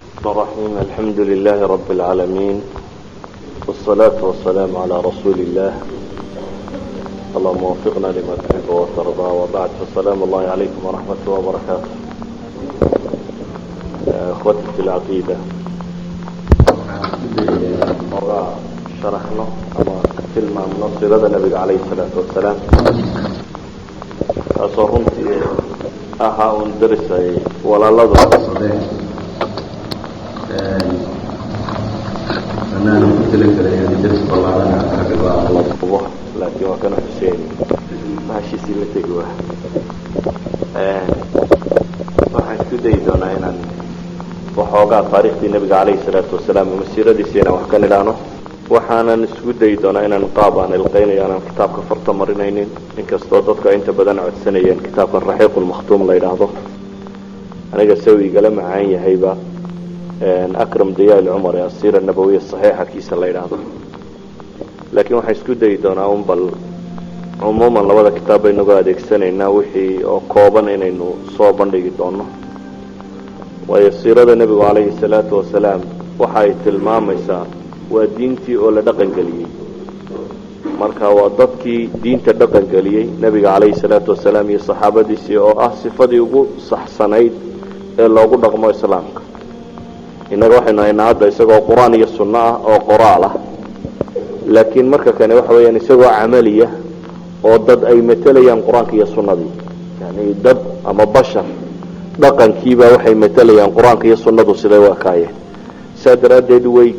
الرحيم الحمد لله رب العالمين والصلاة والسلام على رسول الله اللهم وفقنا لما تحب وترضى وبعد فالسلام الله عليكم ورحمة الله وبركاته. اخوتي في العقيدة مرة شرحنا اما كلمة من نصيرة النبي عليه الصلاة والسلام أصرمتي أها درسي ولا لضع أنا قلت لك يعني درس بلارنا الله لكن وكان حسين ماشي سيلتك واحد waxaan isku dayi doonaa inaan waxoogaa taariikhdii nabiga calayhi salaatu wasalaam masiiradiisiina wax ka nidhaano waxaanan isku dayi doonaa inaan qaab aan ilqaynayo aanan kitaabka farta marinaynin inkastoo dadka inta badan codsanayeen kitaabka raxiiqulmakhtuum la yidhaahdo aniga sawigala macaan yahayba akram diyaal cumar ee asiira nabawiya saxiixa kiisa la yidhaahdo laakiin waxaan isku dayi doonaa un bal cumuuman labada kitaab baynagoo adeegsanaynaa wixii oo kooban inaynu soo bandhigi doono waayo siirada nebigu calayhi salaatu wasalaam waxa ay tilmaamaysaa waa diintii oo la dhaqangeliyey marka waa dadkii diinta dhaqangeliyey nebiga calayhi salaatu wasalaam iyo saxaabadiisii oo ah sifadii ugu saxsanayd ee loogu dhaqmo islaamka innaga waxaynu haynaa hadda isagoo qur-aan iyo sunno ah oo qoraal ah laakiin marka kane waxa weeyaan isagoo camaliya oo dad ay matalayaan qur-aanka iyo sunnadii yani dad ama bashar dhaqankiiba waxay matalayaan qur-aanka iyo sunnadu siday u ekaayeen saa daraaddeed way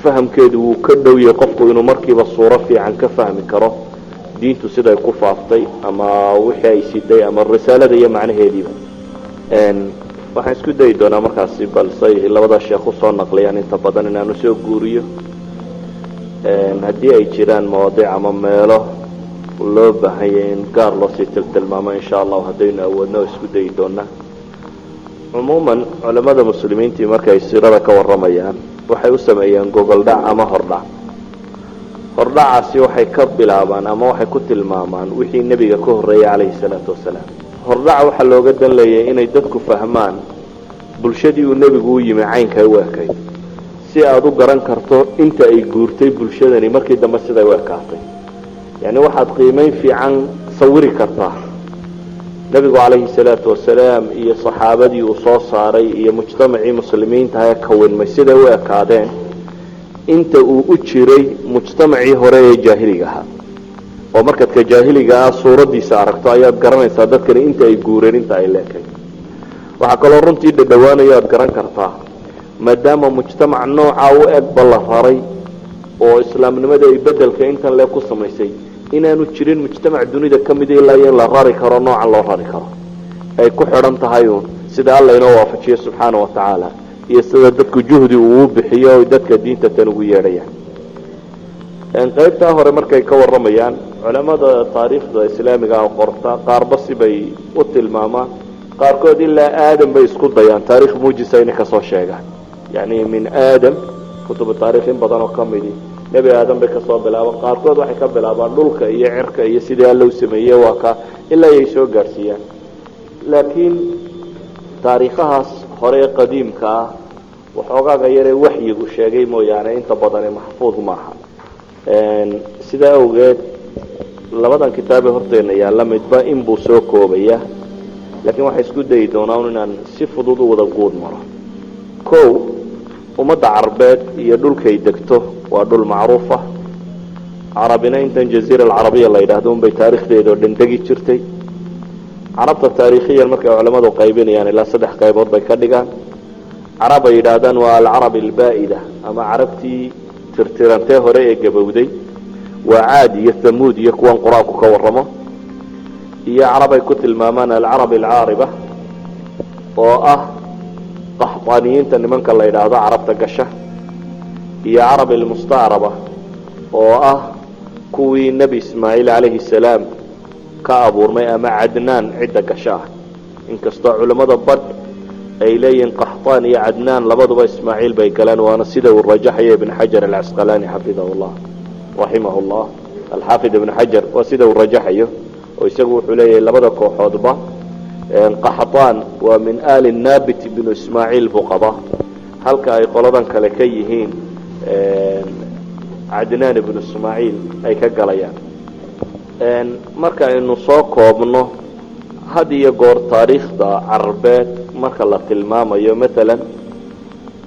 fahamkeedu wuu ka dhow yahay qofku inuu markiiba suuro fiican ka fahmi karo diintu siday ku faaftay ama wixii ay siday ama risaalada iyo macnaheediiba waxaan isku dayi doonaa markaasi balsay labada sheekh usoo naqliyaan inta badan inaanu soo guuriyo haddii ay jiraan mawaadiic ama meelo loo baahan yahay in gaar loosii tiltilmaamo insha allahu haddaynu awoodno oo isku dayi doonaa cumuuman culamada muslimiintii markay siirada ka warramayaan waxay u sameeyaan gogoldhac ama hordhac hordhacaasi waxay ka bilaabaan ama waxay ku tilmaamaan wixii nebiga ka horreeyay calayhi salaatu wasalaam hordhaca waxaa looga dan leeyahay inay dadku fahmaan bulshadii uu nebigu u yimi caynkay u ekayd si aada u garan karto inta ay guurtay bulshadani markii dambe siday u ekaatay yani waxaad qiimeyn fiican sawiri kartaa nebigu calayhi salaatu wasalaam iyo saxaabadii uu soo saaray iyo mujtamacii muslimiinta ee kawinmay siday u ekaadeen inta uu u jiray mujtamacii hore ee jaahiliga ahaa oo markaad ka jaahiliga ah suuradiisa aragto ayaad garanaysaa dadkani inta ay guureen inta ay leekay waxaa kaloo runtii dhadhawaanayo aad garan kartaa maadaama mujtamac nooca u egba la raray oo islaamnimada ay bedelka intan lee ku samaysay inaanu jirin mujtamac dunida ka mid ilaa in la rari karo noocan loo rari karo ay ku xidhan tahay uun sida alla inoo waafajiyo subxaana wa tacaala iyo sida dadku juhdi uu bixiyo o dadka diinta tan ugu yeedhayaan qaybtaa hore markay ka warramayaan culamada taariikhda islaamiga ah qorta qaarba sibay u tilmaamaan qaarkood ilaa aadam bay isku dayaan taarikh muujisa inay kasoo sheegaan yani min aadam kutubu taarikh in badan oo ka midi nebi aadam bay kasoo bilaabaan qaarkood waxay ka bilaabaan dhulka iyo cirka iyo sidii alla u sameeyey waa ka ilaa ay soo gaadhsiiyaan laakiin taariikhahaas hore ee qadiimka ah waxoogaaga yaree waxyigu sheegay mooyaane inta badani maxfuud maaha sidaa awgeed labadan kitaabee horteena yaalla midba inbuu soo koobaya laakiin waxay isku dayi doonaa inaan si fudud u wada guud maro kow ummadda carbeed iyo dhulkay degto waa dhul macruufa carabina intan jaziira alcarabiya la yidhaahdo unbay taarikhdeeda oo dhan degi jirtay carabta taariikhiyan markay culamadu qaybinayaan ilaa 3 qaybood bay ka dhigaan carab ay yidhaahdaan waa alcarab albaa'ida ama carabtii tirtirantee hore ee gabowday waa caad iyo thamuud iyo kuwan qur-aanku ka warramo iyo carab ay ku tilmaamaan alcarab alcaariba oo ah qaxdaaniyiinta nimanka la yidhaahdo carabta gasha iyo carab almustacraba oo ah kuwii nebi ismaaciil calayhi salaam ka abuurmay ama cadnaan cidda gasha ah inkastoo culimmada badh ay leeyihiin qaxtaan iyo cadnaan labaduba ismaaciil bay galeen waana sida uu rajaxaya ibn xajar alcasqalaani xafidahu llah raximahu llah alxaafid ibn xajar waa sida uu rajaxayo oo isagu wuxuu leeyahay labada kooxoodba qaxtaan waa min aali naabit binu ismaaciil buu qabaa halka ay qoladan kale ka yihiin cadnaan ibnu ismaaciil ay ka galayaan. marka aynu soo koobno had iyo goor taariikhda carabeed marka la tilmaamayo maalan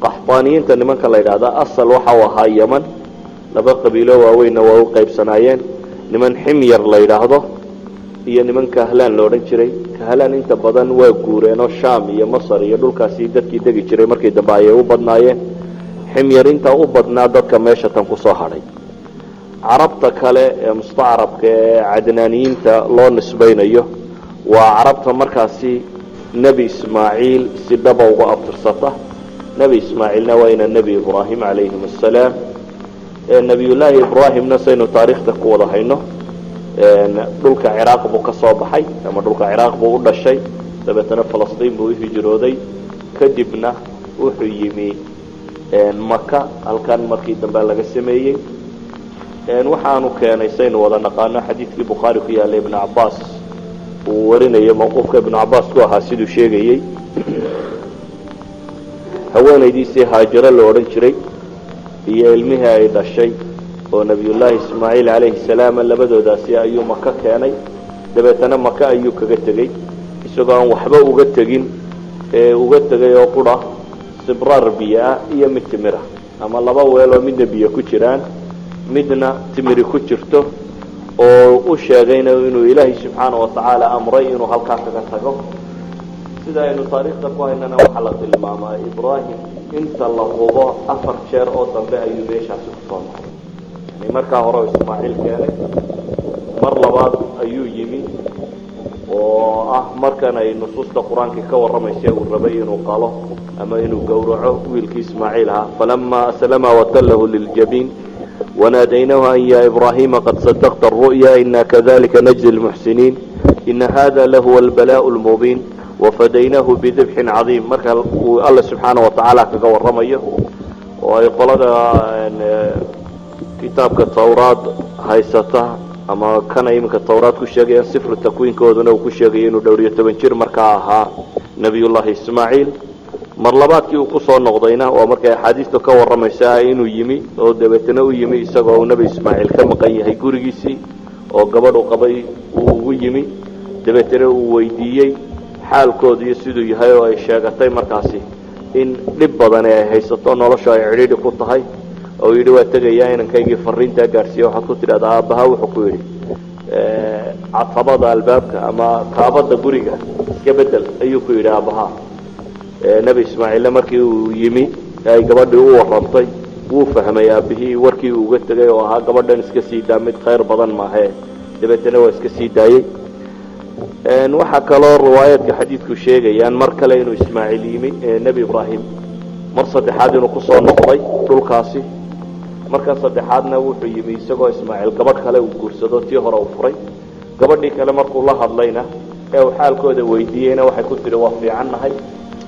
qaxbaaniyiinta nimanka la yidhaahda asal waxa uu ahaa yaman, laba qabiilo waaweynna waa u qaybsanaayeen, niman ximyar la yidhaahdo iyo niman kahlaan la odhan jiray. kahlaan inta badan waa guureenoo shaam iyo masar iyo dhulkaasi dadkii degi jiray markii dambe ayay u badnaayeen. ximyar inta u badnaa dadka meesha tan kusoo hadhay. carabta kale ee mustacrabka ee cadnaaniyiinta loo nisbaynayo waa carabta markaasi nebi ismaaciil si dhaba uga abtirsata. nebi ismaaciilna waa ina nebi ibraahim calayhim assalaam. nebiyullaahi ibraahimna saynu taariikhda ku wada hayno dhulka ciraaq buu ka soo baxay ama dhulka ciraaq buu u dhashay, dabeetana falastiin buu u hijrooday, kadibna wuxuu yimi maka, halkan markii dambe laga sameeyey. waxaanu keenay saynu wada naqaano xadiidkii bukhaari ku yaallay ibnu cabaas uu warinayo, mawquufka ibnu cabaas ku ahaa siduu sheegayey. haweenaydiisii haajiro la odhan jiray iyo ilmihii ay dhashay oo nebiyullaahi ismaaciil calayhi salaam labadoodaasi ayuu maka keenay. dabeetana maka ayuu kaga tegey isagoo aan waxba uga tegin uga tegay oo qura sibraar biyo ah iyo mid timira, ama laba weeloo midna biyo ku jiraan midna timiri ku jirto, oo u sheegayna inuu ilaahay subxaana watacaala amray inuu halkaa kaga tago. sida aynu taariikhda ku haynana waxaa la tilmaamaa ibraahim inta la hubo 4 jeer oo dambe ayuu meeshaasi kusoo noqday. yani markaa hore ismaaciil keenay, mar labaad ayuu yimi oo ah markan ay nusuusta qur-aanka ka warramaysa uu rabay inuu qalo ama inuu gowraco wiilkii ismaaciil ahaa. falama aslama watallahu liljabiin وناديناه أن يا إبراهيم قد صدقت الرؤيا إنا كذلك نجزي المحسنين إن هذا لهو البلاء المبين وفديناه بذبح عظيم. marka الله سبحانه وتعالى kaga warramayo oo ay qolada kitaabka tawraad haysata ama kana imka tawraad ku sheegay sifr takwiinkooduna uu ku sheegay inuu dhowr iyo 10 jir markaa ahaa nabiyullaahi ismaaciil. mar labaadkii uu ku soo noqdayna waa markay axaadiistu ka warramaysaa inuu yimi oo dabeetana u yimi isagoo nebi ismaaciil ka maqan yahay gurigiisii oo gabadh u qabay uu ugu yimi. dabeetana uu weydiiyey xaalkooda iyo siduu yahay oo ay sheegatay markaasi in dhib badan ay haysato, nolosha ay cidhiidhi ku tahay, oo yidhi waa tegayaa inankaygii fariintaa gaadhsiiya. waxaad ku tidhahdaa aabbaha wuxuu ku yidhi catabada albaabka ama kaabada guriga iska bedel ayuu ku yidhi aabbaha. nebi ismaaciille markii uu yimi ay gabadhii u warrantay wuu fahmay aabbihii warkii uu uga tegay oo ahaa gabadhan iska sii daa, mid khayr badan maahee. dabeetana waa iska sii daayey. waxaa kaloo riwaayaadka xadiidku sheegayaan mar kale inuu ismaaciil yimi nebi ibraahim mar saddexaad inuu kusoo noqday dhulkaasi. markaa saddexaadna wuxuu yimi isagoo ismaaciil gabadh kale uu guursado, tii hore uu furay. gabadhii kale markuu la hadlayna ee uu xaalkooda weydiiyeyna waxay ku tidhi waa fiicannahay,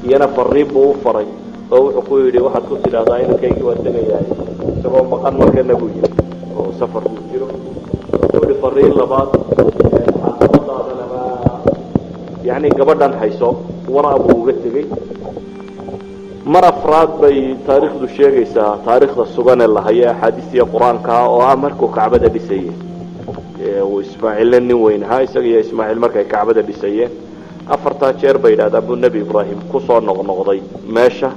iyana fariin buu u faray oo wuxuu ku yidhi waxaad ku tidhahdaa inankaygii waa tegayahay isagoo maqan markana buu yimi oo safar buu jiro. wuxuu yidhi fariin labaad xaafadaadanaba yani gabadhan hayso waraa buu uga tegey. mar afraad bay taariikhdu sheegaysaa, taariikhda sugan ee la hayo axaadiistiya qur-aanka oo ah markuu kacbada dhisayey. uu ismaaciille nin weyn ahaa, isaga iyo ismaaciil markay kacbada dhisayeen 4 jeer bay yidhahdaan buu nebi ibraahim kusoo noqnoqday meesha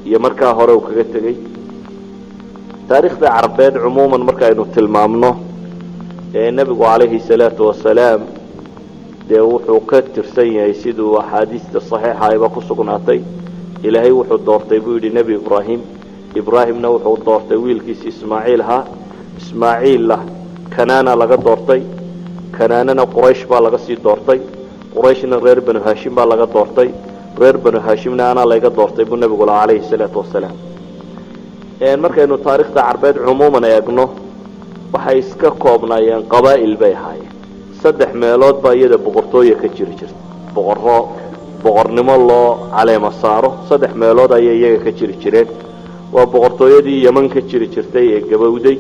iyo markaa hore uu kaga tegey. taariikhda carabeed cumuuman markaaynu tilmaamno nebigu calayhi salaatu wasalaam dee wuxuu ka tirsan yahay siduu axaadiista saxiixa ayba ku sugnaatay. ilaahay wuxuu doortay buu yidhi nebi ibraahim, ibraahimna wuxuu doortay wiilkiisi ismaaciil ahaa. ismaaciilla kanaana laga doortay, kanaanana quraysh baa laga sii doortay, qurayshna reer banu haashim baa laga doortay, reer banu haashimna anaa layga doortay buu nebigu lahaa calayhi salaatu wasalaam. markaynu taariikhda carbeed cumuuman eegno waxay iska koobnaayeen qabaa'il bay ahaayeen. 3 meelood baa iyada boqortooye ka jiri jirta, boqornimo loo caleema saaro. 3 meelood ayay iyaga ka jiri jireen. waa boqortooyadii yaman ka jiri jirtay ee gabowday,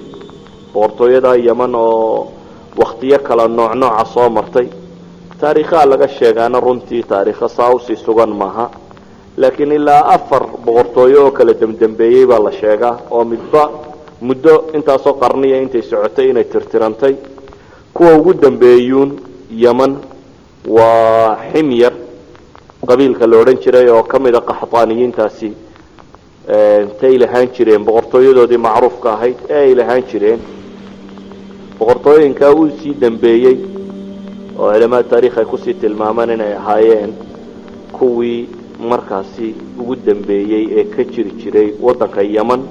boqortooyada yaman oo waktiyo kala nooca soo martay. taariikhaha laga sheegaana runtii taariikha saa usii sugan maaha, laakiin ilaa 4 boqortooyo oo kala dambeeyay baa la sheegaa oo midba muddo intaasoo qarniya intay socotay inay tirtirantay kuwa ugu dambeeyuun Yaman waa Himyar qabiilka la oran jiray oo kamid ah qaxtaaniyiintaasi intay lahaan jireen boqortooyadoodii macruufka ahayd ee lahaan jireen boqortooyinka uu sii dambeeyay oo cilmiga taariikh ay ku sii tilmaamaan inay ahaayeen kuwii markaasi ugu dambeeyay ee ka jiri jiray wadanka Yaman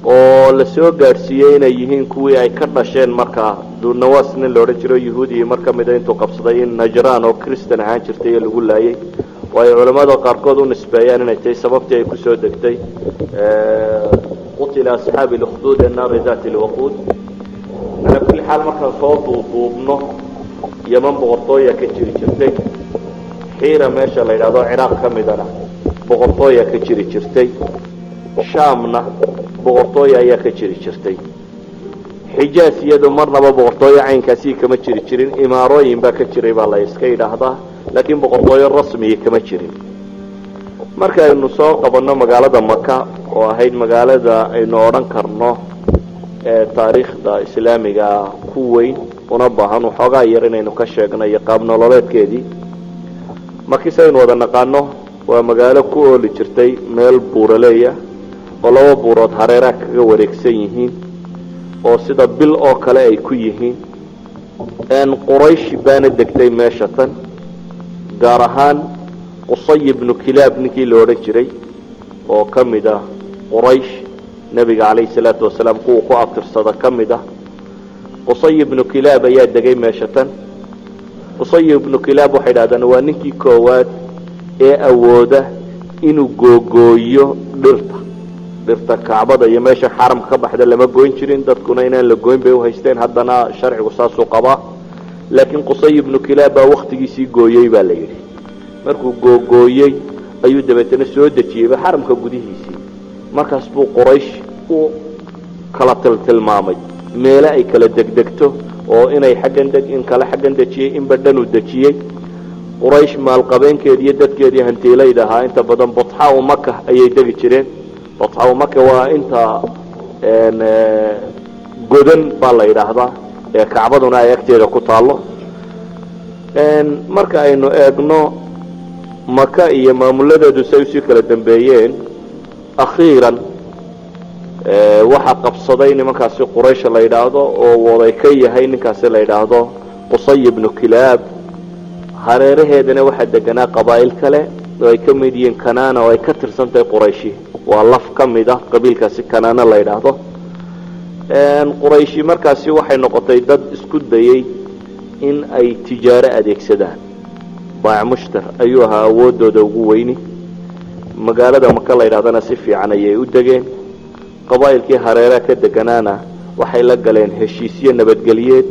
oo la soo gaarsiiyay inay yihiin kuwii ay ka dhasheen markaa Dunawaasna la oran jiray Yahuudi marka mid intuu qabsaday in Najraan oo Kristaan ahaan jirtay lagu laayay way culimada qaarkood u nisbeeyaan inay tahay sababtii ay ku soo degtay qutila asxaabi al-ukhdud an-nar ذات الوقود على كل حال marka soo duubno Yaman boqortooyo ka jiri jirtay Hira meesha la yiraahdo Iraq kamidana boqortooyo ka jiri jirtay Shaamna boqortooyo ayaa ka jiri jirtay Hijaaz iyadu marnaba boqortooyo caynkaasi kama jiri jirin imaarooyin baa ka jiray baa la iska yiraahdaa laakiin boqortooyo rasmi kama jirin marka aynu soo qabanno magaalada Makka oo ahayd magaalada aynu oran karno ee taariikhda islaamiga ku weyn una baahan waxoogaa yar inaynu ka sheegno qaab nololeedkeedii markii saynu wada naqaano waa magaalo ku ooli jirtay meel buuraleeya oo laba buurood hareeraha kaga wareegsan yihiin oo sida bil oo kale ay ku yihiin aan Quraysh baana degtay meesha tan gaar ahaan Qusay ibn Kilab ninkii la oran jiray oo kamida Quraysh nabiga kaleey salaatu wasalaam ku aftirsada kamida Qusay ibn Kilab ayaa degay meesha tan Qusay ibn Kilab waxa yiraahdaan waa ninkii koowaad ee awooda inuu googooyo dhirta Kaabada iyo meesha xaram ka baxda lama gooyn jirin dadkuna inaan la gooyn bay u haysteen haddana sharcigu saasoo qaba laakiin Qusay ibn Kilab waqtigiisii gooyay baa la yiri markuu googooyay ayuu dabeetana soo dajiyay xaramka gudihiisii markaas buu Quraysh u kala tilmaamay meel ay kala degdegto oo inay xaggan deg in kala xaggan dajiyay in badan u dajiyay Quraysh maal qabeenkeedii iyo dadkeedii hantiilayda ahaa inta badan Batha oo Makka ayay degi jireen Batha oo Makka waa inta godan baa la yiraahdaa ee Kaabaduna ay agteeda ku taalo marka aynu eegno Makka iyo maamuladeedu si kala dambeeyeen akhiran waxa qabsaday nimankaasi Quraysh la yiraahdo oo waday ka yahay ninkaasi la yiraahdo Qusay ibn Kilab hareeraheedana waxa deganaa qabaa'il kale oo ay ka mid yihiin Kanaana oo ay ka tirsantay Quraysh waa laf kamida qabiilkaasi Kanaana la yiraahdo Quraysh markaasi waxay noqotay dad isku dayay in ay tijaaro adeegsadaan baac mushtar ayuu ahaa awoodooda ugu weyni magaalada Makka la yiraahdana si fiican ayay u degeen qabaa'ilkii hareeraha ka deganaana waxay la galeen heshiisyo nabadgeliyeed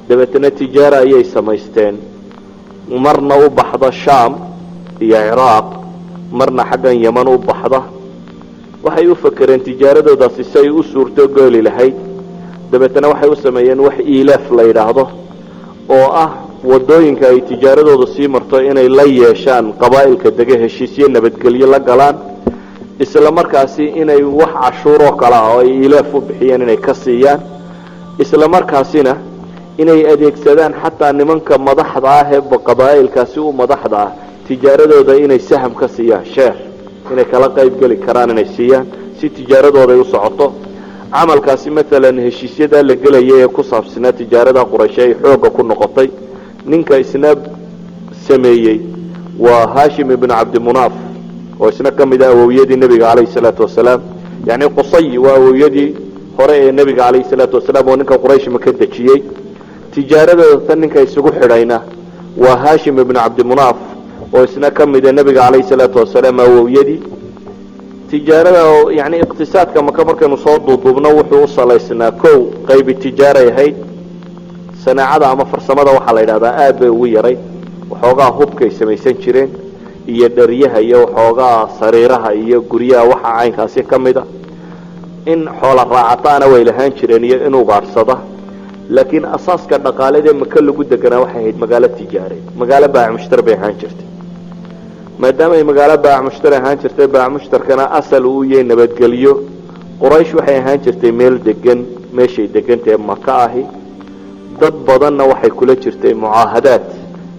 dabeetana tijaaro ayay samaysteen marna u baxda Shaam iyo Iraq marna xaggan Yaman u baxda waxay u fakareen tijaaradoodaasi si ay u suurto gali lahayd dabeetana waxay u sameeyeen wax ilaaf la yiraahdo oo ah wadooyinka ay tijaaradoodu sii marto inay la yeeshaan qabaa'ilka dega heshiisyo nabadgelyo la galaan isla markaasi inay wax cashuuro kala oo ay ilaaf u bixiyeen inay ka siiyaan isla markaasina inay adeegsadaan xataa nimanka madaxda ah ee qabaa'ilkaasi u madaxda ah tijaaradooda inay saham ka siiyaan share inay kala qayb gali karaan inay siiyaan si tijaaradooda ay u socoto amalkaasi mesela heshiisyada la galay ee ku saabsanaa tijaarada Quraysh ay xooga ku noqotay ninka isna sameeyay waa Hashim ibn Abd Munaf oo isna kamid ah awowiyadii nabiga kaleey salaatu wasalaam yani Qusay waa awowiyadii hore ee nabiga kaleey salaatu wasalaam oo ninka Quraysh ma ka dajiyay tijaarada tan ninka isugu xidhayna waa Hashim ibn Abd Munaf oo isna kamid ah nabiga kaleey salaatu wasalaam awowiyadii tijaarada yani iqtisaadka markaynu soo duubno wuxuu salaysnaa koow qayb tijaaro yahay sanaacada ama farsamada waxa la yiraahdaa aad bay ugu yaray waxoogaa hubkay samaysan jireen iyo dhariyaha iyo waxoogaa sariiraha iyo guryaha waxa caynkaasi kamida in xoola raacataana way lahaan jireen iyo inuu gaarsada laakiin asaaska dhaqaaleed ee Makka lagu deganaa waxay ahayd magaalo tijaareed magaalo baac mushtar bay ahaan jirtay maadaama ay magaalo baac mushtari ahaan jirtay baac mushtarkana asal uu yahay nabadgelyo quraysh waxay ahaan jirtay meel degan meeshay degantahay maka ahi dad badanna waxay kula jirtay mucaahadaad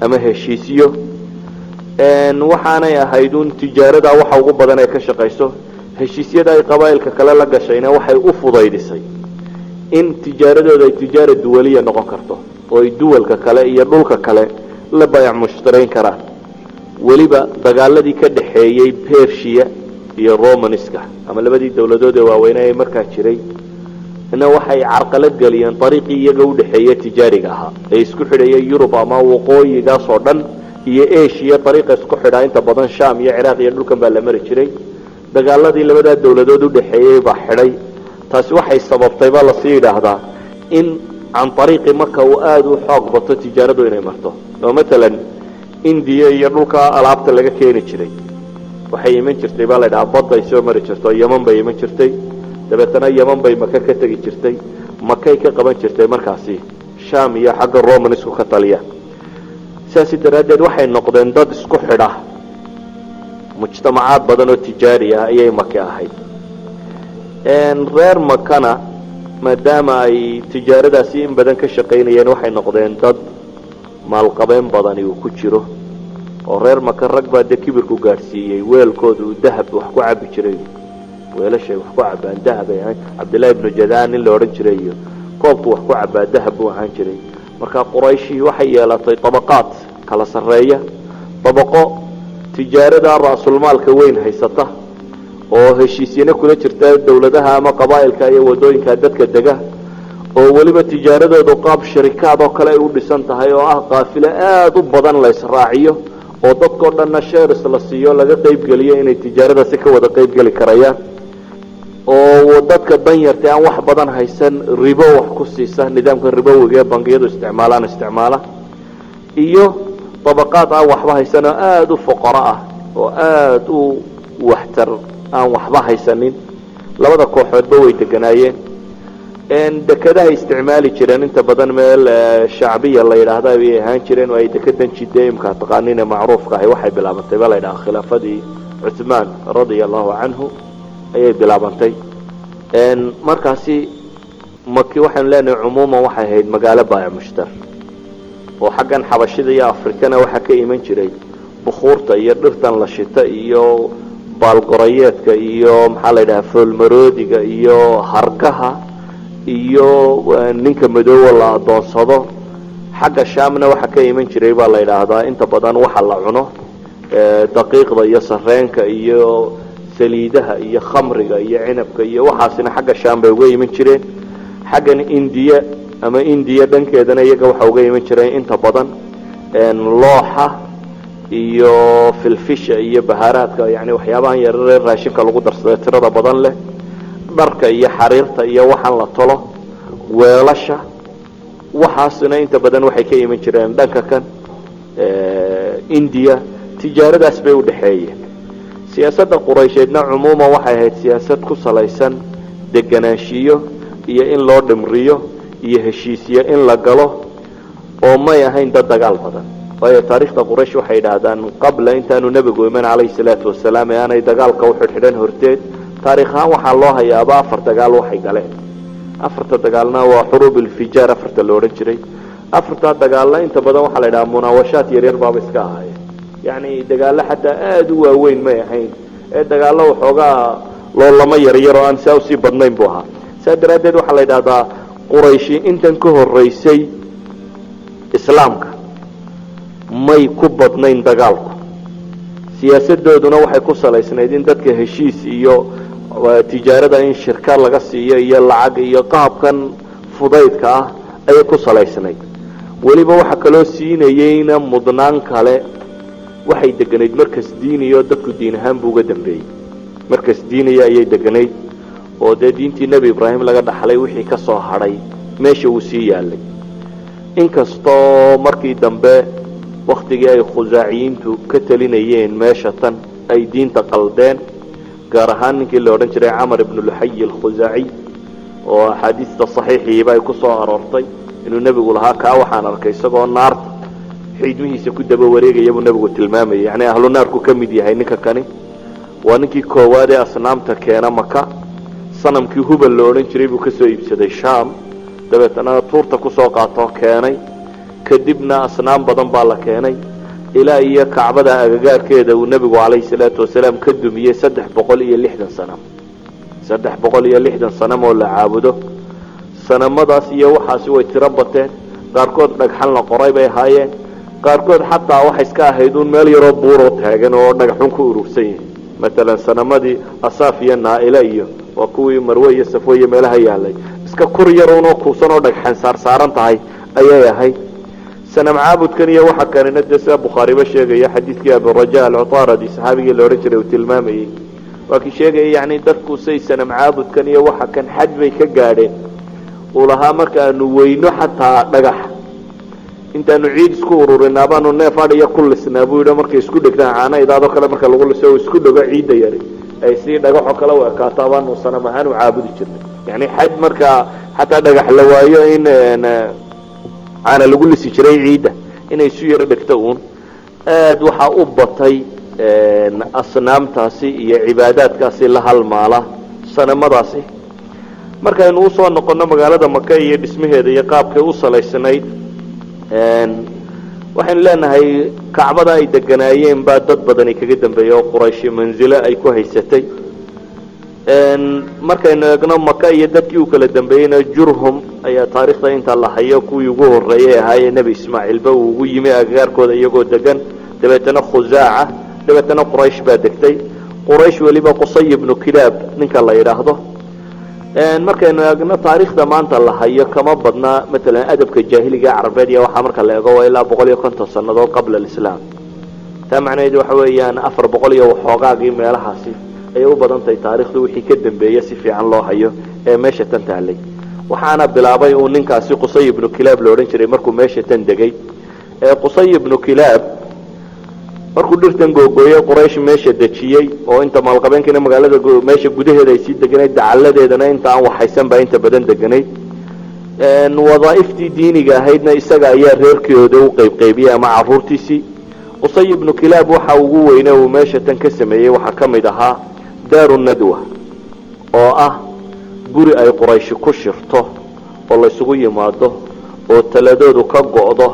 ama heshiisyo waxaanay ahayd un tijaarada waxa ugu badan ay ka shaqayso heshiisyada ay qabaa'ilka kale la gashayna waxay u fudaydisay in tijaaradooda ay tijaara duwaliya noqon karto oo ay duwalka kale iyo dhulka kale la baayac mushtarayn karaan weliba dagaaladii ka dhaxeeyey Persia iyo Romanska ama labadii dawladood ee waaweyn ee markaa jiray ina waxay carqalad galiyeen dariiqii iyaga u dhaxeeyay tijaariga ahaa ee isku xidhayay Yurub ama waqooyigaas oo dhan iyo Asia dariiqa isku xidhaa inta badan Sham iyo Iraq iyo dhulkan baa la mari jiray dagaaladii labada dawladood u dhaxeeyay baa xidhay taasi waxay sababtay baa la sii yiraahdaa in aan dariiqi marka uu aad u xoog bato tijaaradu inay marto oo mesela India iyo dhulka alaabta laga keeni jiray waxay iman jirtay baa la yiraahdaa badda ay soo mari jirtay Yemen bay iman jirtay dabeetana Yemen bay Maka ka tagi jirtay Maka ka qaban jirtay markaasi Sham iyo xagga Roman isku ka taliya saasi daraadeed waxay noqdeen dad isku xidha mujtamacaad badan oo tijaari ah ayay Maka ahayd reer Makana maadaama ay tijaaradaasi in badan ka shaqaynayeen waxay noqdeen dad maalqabeen badan uu ku jiro oo reer Maka rag baa kibirku gaarsiiyay weelkoodu dahab wax ku cabi jiray weelashay wax ku cabaan dahab ay Abdullah ibn Jadaan in la oran jiray iyo koobku wax ku cabaa dahab uu ahaan jiray marka Qurayshi waxay yeelatay tabaqaad kala sareeya tabaqo tijaarada raasul maalka weyn haysata oo heshiisyada kula jirta dawladaha ama qabaa'ilka iyo wadooyinka dadka dega oo waliba tijaaradoodu qaab shirkado kale ay u dhisan tahay oo ah qaafilo aad u badan la israaciyo oo dadkoo dhan shares la siiyo laga qayb galiyo inay tijaarada si ka wada qayb gali karayaan oo dadka danyarta aan wax badan haysan ribo wax ku siisa nidaamka ribowiga bangiyadu isticmaala iyo tabaqaad aan waxba haysan oo aad u fuqara ah oo aad u waxtar aan waxba haysanin labada kooxoodba way deganaayeen dekadaha isticmaali jireen inta badan meel shacbiya la yiraahdo ay ahaan jireen oo ay dekadan jideemka taqaaniina macruufka ah waxay bilaabantay baa la yiraahdaa khilaafadii Uthman radiyallahu anhu ayay bilaabantay markaasi Maki waxaan leenahay umuuman waxay ahayd magaalo baayac mushtar oo xaggan xabashida iyo Afrikana waxa ka iman jiray buxuurta iyo dhirtan la shita iyo baalgorayeedka iyo maxaa la yiraahdaa foolmaroodiga iyo harkaha iyo ninka madow la adoonsado xagga Shaamna waxa ka iman jiray baa la yiraahdaa inta badan waxa la cuno daqiiqda iyo sarreenka iyo saliidaha iyo khamriga iyo cinabka iyo waxaasina xagga Shaam bay uga iman jireen xaggan India ama India dhankeedana iyaga waxa uga iman jireen inta badan looxa iyo filfisha iyo bahaaraadka yani waxyaabahan yaryar raashinka lagu darsado tirada badan leh dharka iyo xariirta iyo waxaan la tolo weelasha waxaasina inta badan waxay ka iman jireen dhanka kan India tijaaradaas bay u dhaxeeyeen siyaasadda Quraysheedna umuuman waxay ahayd siyaasad ku salaysan deganaanshiyo iyo in loo dhimriyo iyo heshiisiyo in la galo oo may ahayn dad dagaal badan waayo taariikhda Quraysh waxay yiraahdaan qabla intaanu nabigu iman alayhi salaatu wasalaam aanay dagaalka u xidhan horteed taariikhan waxa loo hayaaba afar dagaal waxay galeen afarta dagaalna waa xurubul fijar afarta loo oran jiray afarta dagaalna inta badan waxa la yiraahdaa munaawashaad yaryar baab iska ahaayeen yani dagaal xataa aad u waaweyn ma ahayn ee dagaalo waxoogaa loo lama yaryar oo aan saa si badnayn buu ahaa saadaradeed waxa la yiraahdaa Quraysh intan ka horeysay islaamka may ku badnayn dagaalku siyaasadooduna waxay ku salaysnayd in dadka heshiis iyo tijaarada in shirkad laga siiyo iyo lacag iyo qaabkan fudaydka ah ay ku salaysnayd waliba waxa kale siinayeen mudnaan kale waxay deganayd markas diiniyo dadku diin ahaan buu uga dambeeyay markas diiniya ayay deganayd oo diintii Nabi Ibrahim laga dhaxlay wixii ka soo haray meesha uu sii yaalay inkastoo markii dambe waqtigii ay khuzaaciyiintu ka talinayeen meesha tan ay diinta qaldeen gaar ahaan ninkii la oran jiray Amr ibn Luhay al-Khuzaaci oo xadiista saxiixii bay ku soo aroortay inuu nabigu lahaa ka waxaan arkay isagoo naarta xiidmihiisa ku daba wareegaya buu nebigu tilmaamayay yani ahlu naarku ka mid yahay ninka kani waa ninkii koowaad ee asnaamta keena maka sanamkii hubal la odhan jiray buu ka soo iibsaday shaam dabeetana tuurta kusoo qaatoo keenay kadibna asnaam badan baa la keenay ilaa iyo kacbada agagaarkeeda uu nebigu calayhi salaatu wasalaam ka dumiyey 360 sanam 360 sanam oo la caabudo sanamadaas iyo waxaasi way tiro bateen qaarkood dhagxan la qoray bay ahaayeen qaarkood xataa waxay iska ahayd uun meel yaroo buuroo taagan oo dhagaxun ku urursan yihiin maalan sanamadii asaaf iyo naa'ila iyo waa kuwii marwe iyo safwe iyo meelaha yaalay iska kur yaruunoo kuusan oo dhagxan saarsaaran tahay ayay ahayd sanam caabudkan iyo waxa kanina dee sida bukhaariba sheegaya xadiidkii abiraja alcutaradi saxaabigii la odhan jiray uu tilmaamayey waa kii sheegaya yani dadku say sanam caabudkan iyo waxa kan xad bay ka gaadheen uu lahaa markaanu weyno xataa dhagax intaanu ciid isku ururinaa baanu neef adhiya ku lisnaa buu yidhi markay isku dhegtaan caana idaadoo kale marka lagu liso isku dhego ciidda yari ay sii dhagaxoo kale u ekaato baanu sanam ahaan u caabudi jirnay yani xad markaa xataa dhagax la waayo in caana lagu lisi jiray ciidda inay isu yaro dhegto uun aad waxaa u batay asnaamtaasi iyo cibaadaadkaasi la halmaala sanamadaasi markaynu usoo noqono magaalada maka iyo dhismaheeda iyo qaabkay u salaysnayd waxaynu leenahay kacbada ay deganaayeen baa dad badani kaga dambeeyey oo qurayshi manzilo ay ku haysatay markaynu eegno maka iyo dadkii u kala dambeeyeyna jurhum ayaa taariikhda inta la hayo kuwii ugu horreeyey ahaayee nebi ismaaciilba uu ugu yimi agagaarkooda iyagoo degan dabeetana khusaaca dabeetana quraysh baa degtay quraysh weliba qusay ibnu kilaab ninka la yidhaahdo markaynu eegno taariikhda maanta la hayo kama badna maalan adabka jaahiliga carabeed iyo waxaa marka la eego waa ilaa 150 sannadood qabla alislaam taa macnaheedu waxa weeyaan 400 iyo waxoogaagii meelahaasi ayay u badan tahay taariikhdu wixii ka dambeeyay si fiican loo hayo ee meesha tan taalay waxaana bilaabay uu ninkaasi qusay ibnu kilaab la odhan jiray markuu meesha tan degay qusay ibnu kilaab markuu dhirtan googooyey quraysh meesha dejiyey oo inta maalqabeenkiina magaalada meesha gudaheeda ay sii deganayd dacalladeedana inta aan waxaysan baa inta badan deganayd wadaaiftii diiniga ahaydna isaga ayaa reerkooda u qaybqaybiyey ama caruurtiisii qusay ibnu kilaab waxa ugu weyne uu meesha tan ka sameeyey waxaa ka mid ahaa daaru nadwa oo ah guri ay qurayshi ku shirto oo laysugu yimaado oo taladoodu ka go'do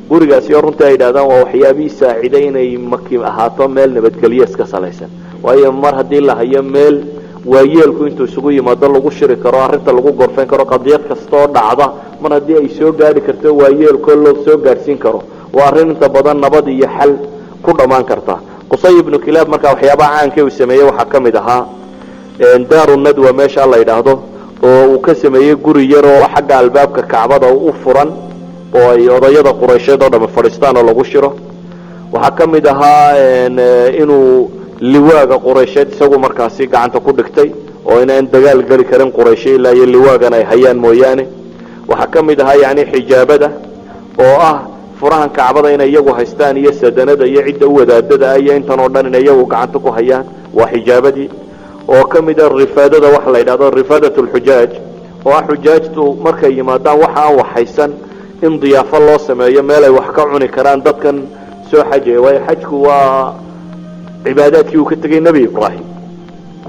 gurigaasi oo runtii ay yidhahdaan waa waxyaabihii saaciday inay maki ahaato meel nabadgelyo iska salaysan waayo mar haddii la hayo meel waayeelku intuu isugu yimaado lagu shiri karo arrinta lagu gorfayn karo qadiyad kastaoo dhacda mar haddii ay soo gaari karto waayeelkoo loo soo gaadhsiin karo waa arrin inta badan nabad iyo xal ku dhammaan karta qusay ibnu kilaab markaa waxyaabaha caanka uu sameeyey waxaa ka mid ahaa daaru nadwa meesha la yidhaahdo oo uu ka sameeyey guri yar oo xagga albaabka kacbada u furan oo ay odayada quraysheed oo dhami fadhiistaan oo lagu shiro waxaa ka mid ahaa inuu liwaaga quraysheed isagu markaasi gacanta ku dhigtay oo inaan dagaal geli karin qurayshe ilaa iyo liwaagan ay hayaan mooyaane waxaa ka mid ahaa yani xijaabada oo ah furahan kacbada inay iyagu haystaan iyo sadanada iyo cidda u wadaadada iyo intan oo dhan inay iyagu gacanta ku hayaan waa xijaabadii oo ka mid ah rifaadada waxa la yidhahdo rifaadat lxujaaj oo ah xujaajtu markay yimaadaan waxa aan waxaysan in diyaafo loo sameeyo meel ay wax ka cuni karaan dadkan soo xajaya waayo xajku waa cibaadaadkii uu ka tegay nebi ibraahim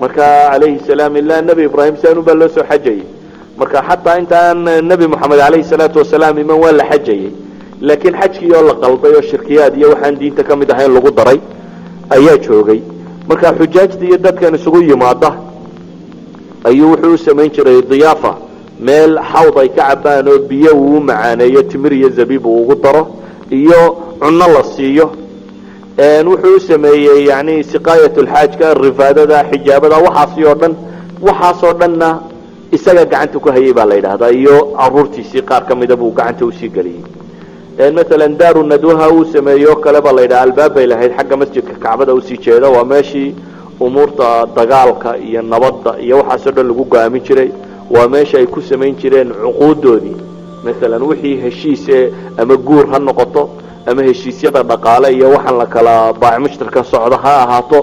marka calayhi salaam ilaa nebi ibraahim saanu baa loo soo xajayay marka xataa intaan nebi moxamed calayhi salaatu wasalaam iman waa la xajayay laakiin xajkii oo la qalday oo shirkiyaad iyo waxaan diinta ka mid ahayn lagu daray ayaa joogay marka xujaajta iyo dadkan isugu yimaada ayuu wuxuu u samayn jiray diyaafa meel xawd ay ka cabaan oo biyo uu macaaneeyo timir iyo zabiib uu ugu daro iyo cunno la siiyo wuxuu u sameeyey yani siqaayat lxaajka rifaadada xijaabada waxaasoo dhanna isaga gacanta ku hayay baa la yidhaahdaa iyo caruurtiisii qaar ka mida buu gacanta usii geliyey maalan daaru nadwaha uu sameeyo kale baa la yidhaha albaab bay lahayd xagga masjidka kacbada usii jeeda waa meeshii umuurta dagaalka iyo nabadda iyo waxaasoo dhan lagu go-aamin jiray waa meesha ay ku samayn jireen cuquudoodii maalan wixii heshiise ama guur ha noqoto ama heshiisyada dhaqaale iyo waxaan la kala baac mushtarka socda ha ahaato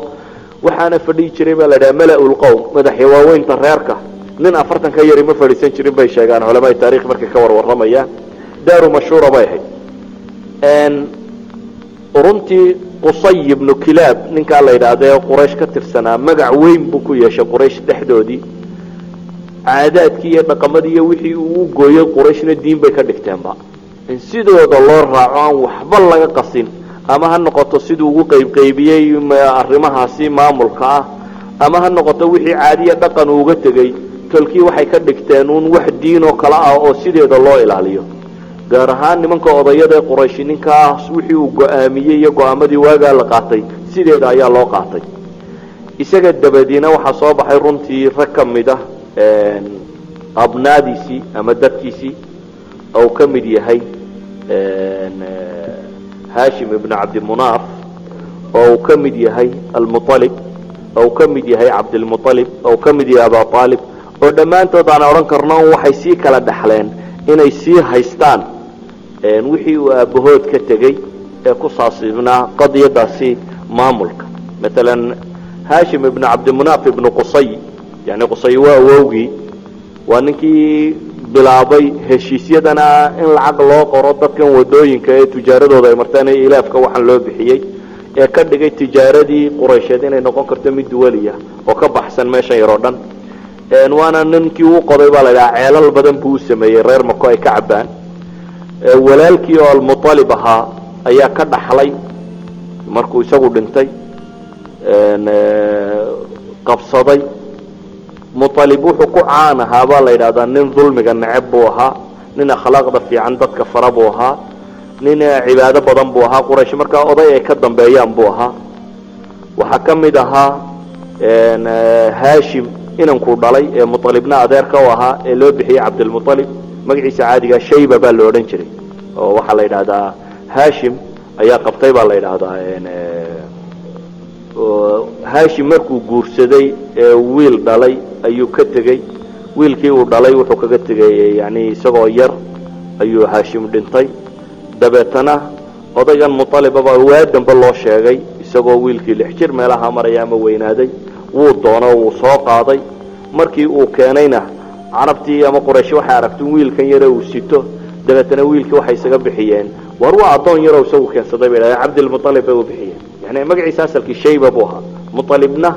waxaana fadhiyi jiray baa la dhaha mala-ulqowm madaxya waaweynta reerka nin 40 ka yari ma fadhiisan jirin bay sheegaan culamada taariikh markay ka warwaramayaan daaru mashhuura bay ahayd runtii qusay ibnu kilaab ninkaa la yidhaahda quraysh ka tirsanaa magac weyn buu ku yeeshay quraysh dhexdoodii caadaadkii iyo dhaqamadii iyo wixii uu u gooyey qurayshna diin bay ka dhigteenba in sidooda loo raaco aan waxba laga qasin ama ha noqoto siduu ugu qaybqaybiyey arrimahaasi maamulka ah ama ha noqoto wixii caadiya dhaqan uuga tegey tolkii waxay ka dhigteen uun wax diin oo kale ah oo sideeda loo ilaaliyo gaar ahaan nimanka odayada ee qurayshi ninkaas wixii uu go-aamiyey iyo go-aamadii waagaa la qaatay sideeda ayaa loo qaatay isaga dabadiina waxaa soo baxay runtii rag ka mid ah abnaadiisii ama dadkiisii ou ka mid yahay hashim ibn cabdimunaaf oo uu ka mid yahay almualib oo ka mid yahay cabdilmualib oo ka mid yahay aba aalib oo dhammaantood aan odhan karno waxay sii kala dhaxleen inay sii haystaan wixii uu aabahood ka tegey ee ku saasiibnaa qadiyadaasi maamulka maalan hashim ibn cabdimunaaf ibnu qusay yani qusay waa awowgii waa ninkii bilaabay heshiisyadana in lacag loo qoro dadkan wadooyinka ee tijaaradooda ay martaan ee ilaafka waxaan loo bixiyey ee ka dhigay tijaaradii quraysheed inay noqon karto mid duwaliya oo ka baxsan meeshan yaroo dhan waana ninkii uu qoday baa la yidhaha ceelal badan buu u sameeyey reer mako ay ka cabaan walaalkii oo almualib ahaa ayaa ka dhaxlay markuu isagu dhintay qabsaday mualib wuxuu ku caan ahaa baa la yidhahdaa nin dulmiga neceb buu ahaa nin akhlaaqda fiican dadka fara buu ahaa nin cibaado badan buu ahaa quraysh markaa oday ay ka dambeeyaan buu ahaa waxaa ka mid ahaa hashim inankuu dhalay ee mualibna adeerka u ahaa ee loo bixiyey cabdilmualib magaciisa caadiga shayba baa la odhan jiray oo waxaa la yidhahdaa hashim ayaa qabtay baa la yidhaahdaa hashim markuu guursaday ee wiil dhalay ayuu ka tegey wiilkii uu dhalay wuxuu kaga tegay yani isagoo yar ayuu hashim dhintay dabeetana odaygan mualibaba waa dambe loo sheegay isagoo wiilkii 6 jir meelaha maraya ama weynaaday wuu doono wuu soo qaaday markii uu keenayna carabtii ama quraysh waxay aragtay wiilkan yar uu sito dabeetana wiilkii waxay isaga bixiyeen war waa adoon yar oo isagu keensaday bay cabdilmualib bay u bixiyeen yani magaciisa asalkii shayba buu ahaa mualibna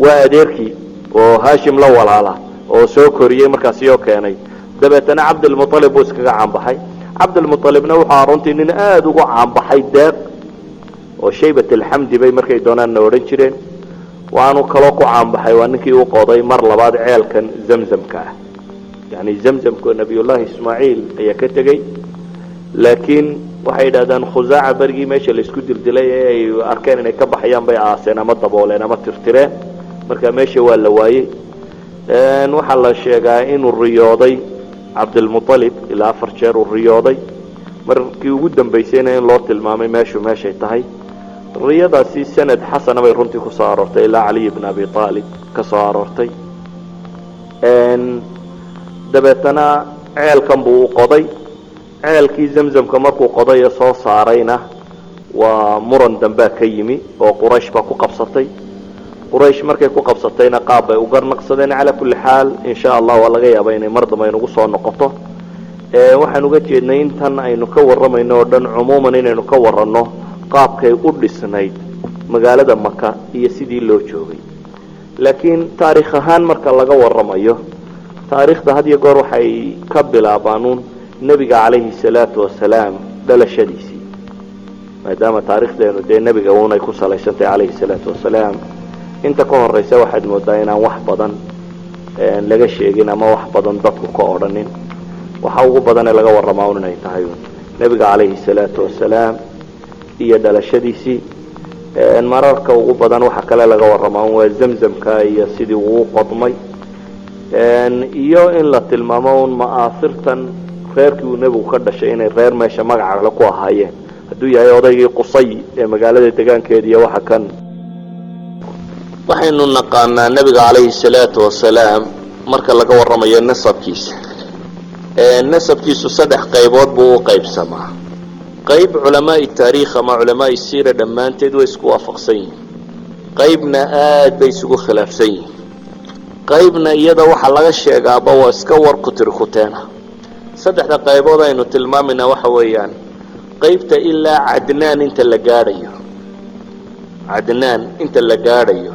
waa adeerkii oo hashim la walaala oo soo koriyey markaasi oo keenay dabeetana cabdilmualib buu iskaga caanbaxay cabdilmualibna wuxuu runtii nin aada ugu caanbaxay deeq oo shaybat alxamdi bay markay doonaanna odhan jireen waanu kaloo ku caanbaxay waa ninkii u qoday mar labaad ceelkan zamzamka ah yani zamzamka nabiyullaahi ismaaciil ayaa ka tegey laakiin waxay yidhahdaan khusaaca berigii meesha laisku dildilay ee ay arkeen inay ka baxayaan bay aaseen ama dabooleen ama tirtireen marka meesha waa la waayey waxaa la sheegaa inuu riyooday cabdilmualib ilaa 4 jeer uu riyooday markii ugu dambaysayna in loo tilmaamay meeshay tahay riyadaasi sanad xasana bay runtii ku soo aroortay ilaa cali ibn abi aalib ka soo aroortay dabeetana ceelkan buu u qoday ceelkii zamzamka markuu qoday ee soo saarayna waa muran dambaa ka yimi oo quraysh baa ku qabsatay quraysh markay ku qabsatayna qaab bay u garnaqsadeen calaa kulli xaal insha allah waa laga yaabaa inay mar dambe aynugu soo noqoto waxaan uga jeednay intan aynu ka warramayno oo dhan cumuuman inaynu ka waranno qaabkay u dhisnayd magaalada maka iyo sidii loo joogay laakiin taariikh ahaan marka laga warramayo taariikhda had iyo goor waxay ka bilaabaanuun nebiga calayhi salaatu wasalaam dhalashadiisii maadaama taariikhdeenu dee nebiga uunay ku salaysantahay calayhi salaatu wasalaam inta ka horeysa waxaad moodaa inaan wax badan laga sheegin ama wax badan dadku ka odhanin waxa ugu badan ee laga warramaa un inay tahay nebiga calayhi salaatu wasalaam iyo dhalashadiisii mararka ugu badan waxa kale laga warramaa waa zamzamka iyo sidii uu qodmay iyo in la tilmaamo un ma'aasirtan reerkii uu nebigu ka dhashay inay reer meesha magaca kale ku ahaayeen hadduu yahay odaygii qusay ee magaalada degaankeeda iyo waxa kan waxaynu naqaanaa nebiga calayhi salaatu wasalaam marka laga warramayo nasabkiisa nasabkiisu 3 qaybood buu u qaybsamaa qayb culamaa'i taariikh ama culamaa'i siira dhammaanteed way isku waafaqsan yihiin qaybna aad bay isugu khilaafsan yihiin qaybna iyada waxa laga sheegaaba waa iska war ku tirkuteena 3 qaybood aynu tilmaamayna waxa weeyaan qaybta ilaa cadnaan inta la gaadhayo cadnaan inta la gaadhayo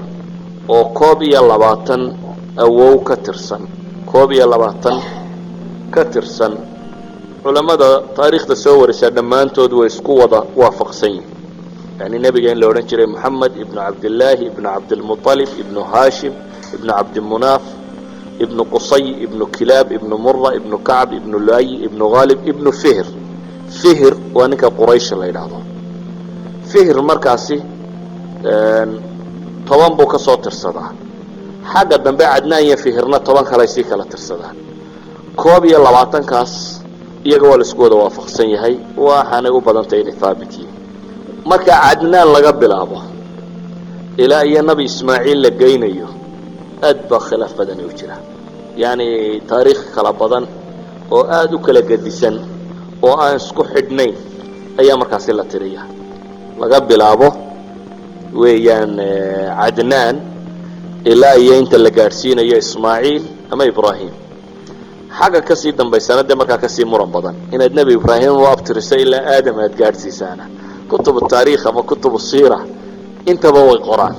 oo 21 awow ka tirsan 21 ka tirsan culamada taariikhda soo warisa dhammaantood way isku wada waafaqsan yihiin yani nabiga in la oran jiray Muhammad ibn Abdullah ibn Abdul Muttalib ibn Hashim ibn Abd Munaf ibn Qusay ibn Kilab ibn Murra ibn Ka'b ibn Lu'ay ibn Ghalib ibn Fihr Fihr waa ninka Quraysh la yiraahdo Fihr markaasi 10 buu ka soo tirsadaa xagga dambe Adnaan iyo Fihrna 10 kale si kala tirsadaan 22 kaas iyaga waa la isku wada waafaqsan yahay waxaana u badantay inay thaabit yihiin marka Adnaan laga bilaabo ilaa iyo nabi Ismaaciil la geynayo aad ba khilaaf badan u jira yani taariikh kala badan oo aad u kala gadisan oo aan isku xidhnayn ayaa markaas la tiriyaa laga bilaabo weeyaan Adnaan ilaa iyo inta la gaarsiinayo Ismaaciil ama Ibrahim xaga ka sii dambaysanada markaa ka sii muran badan inaad nabi Ibrahim oo abtirisay ilaa Aadam aad gaarsiisana kutub taariikh ama kutub siira intaba way qoraan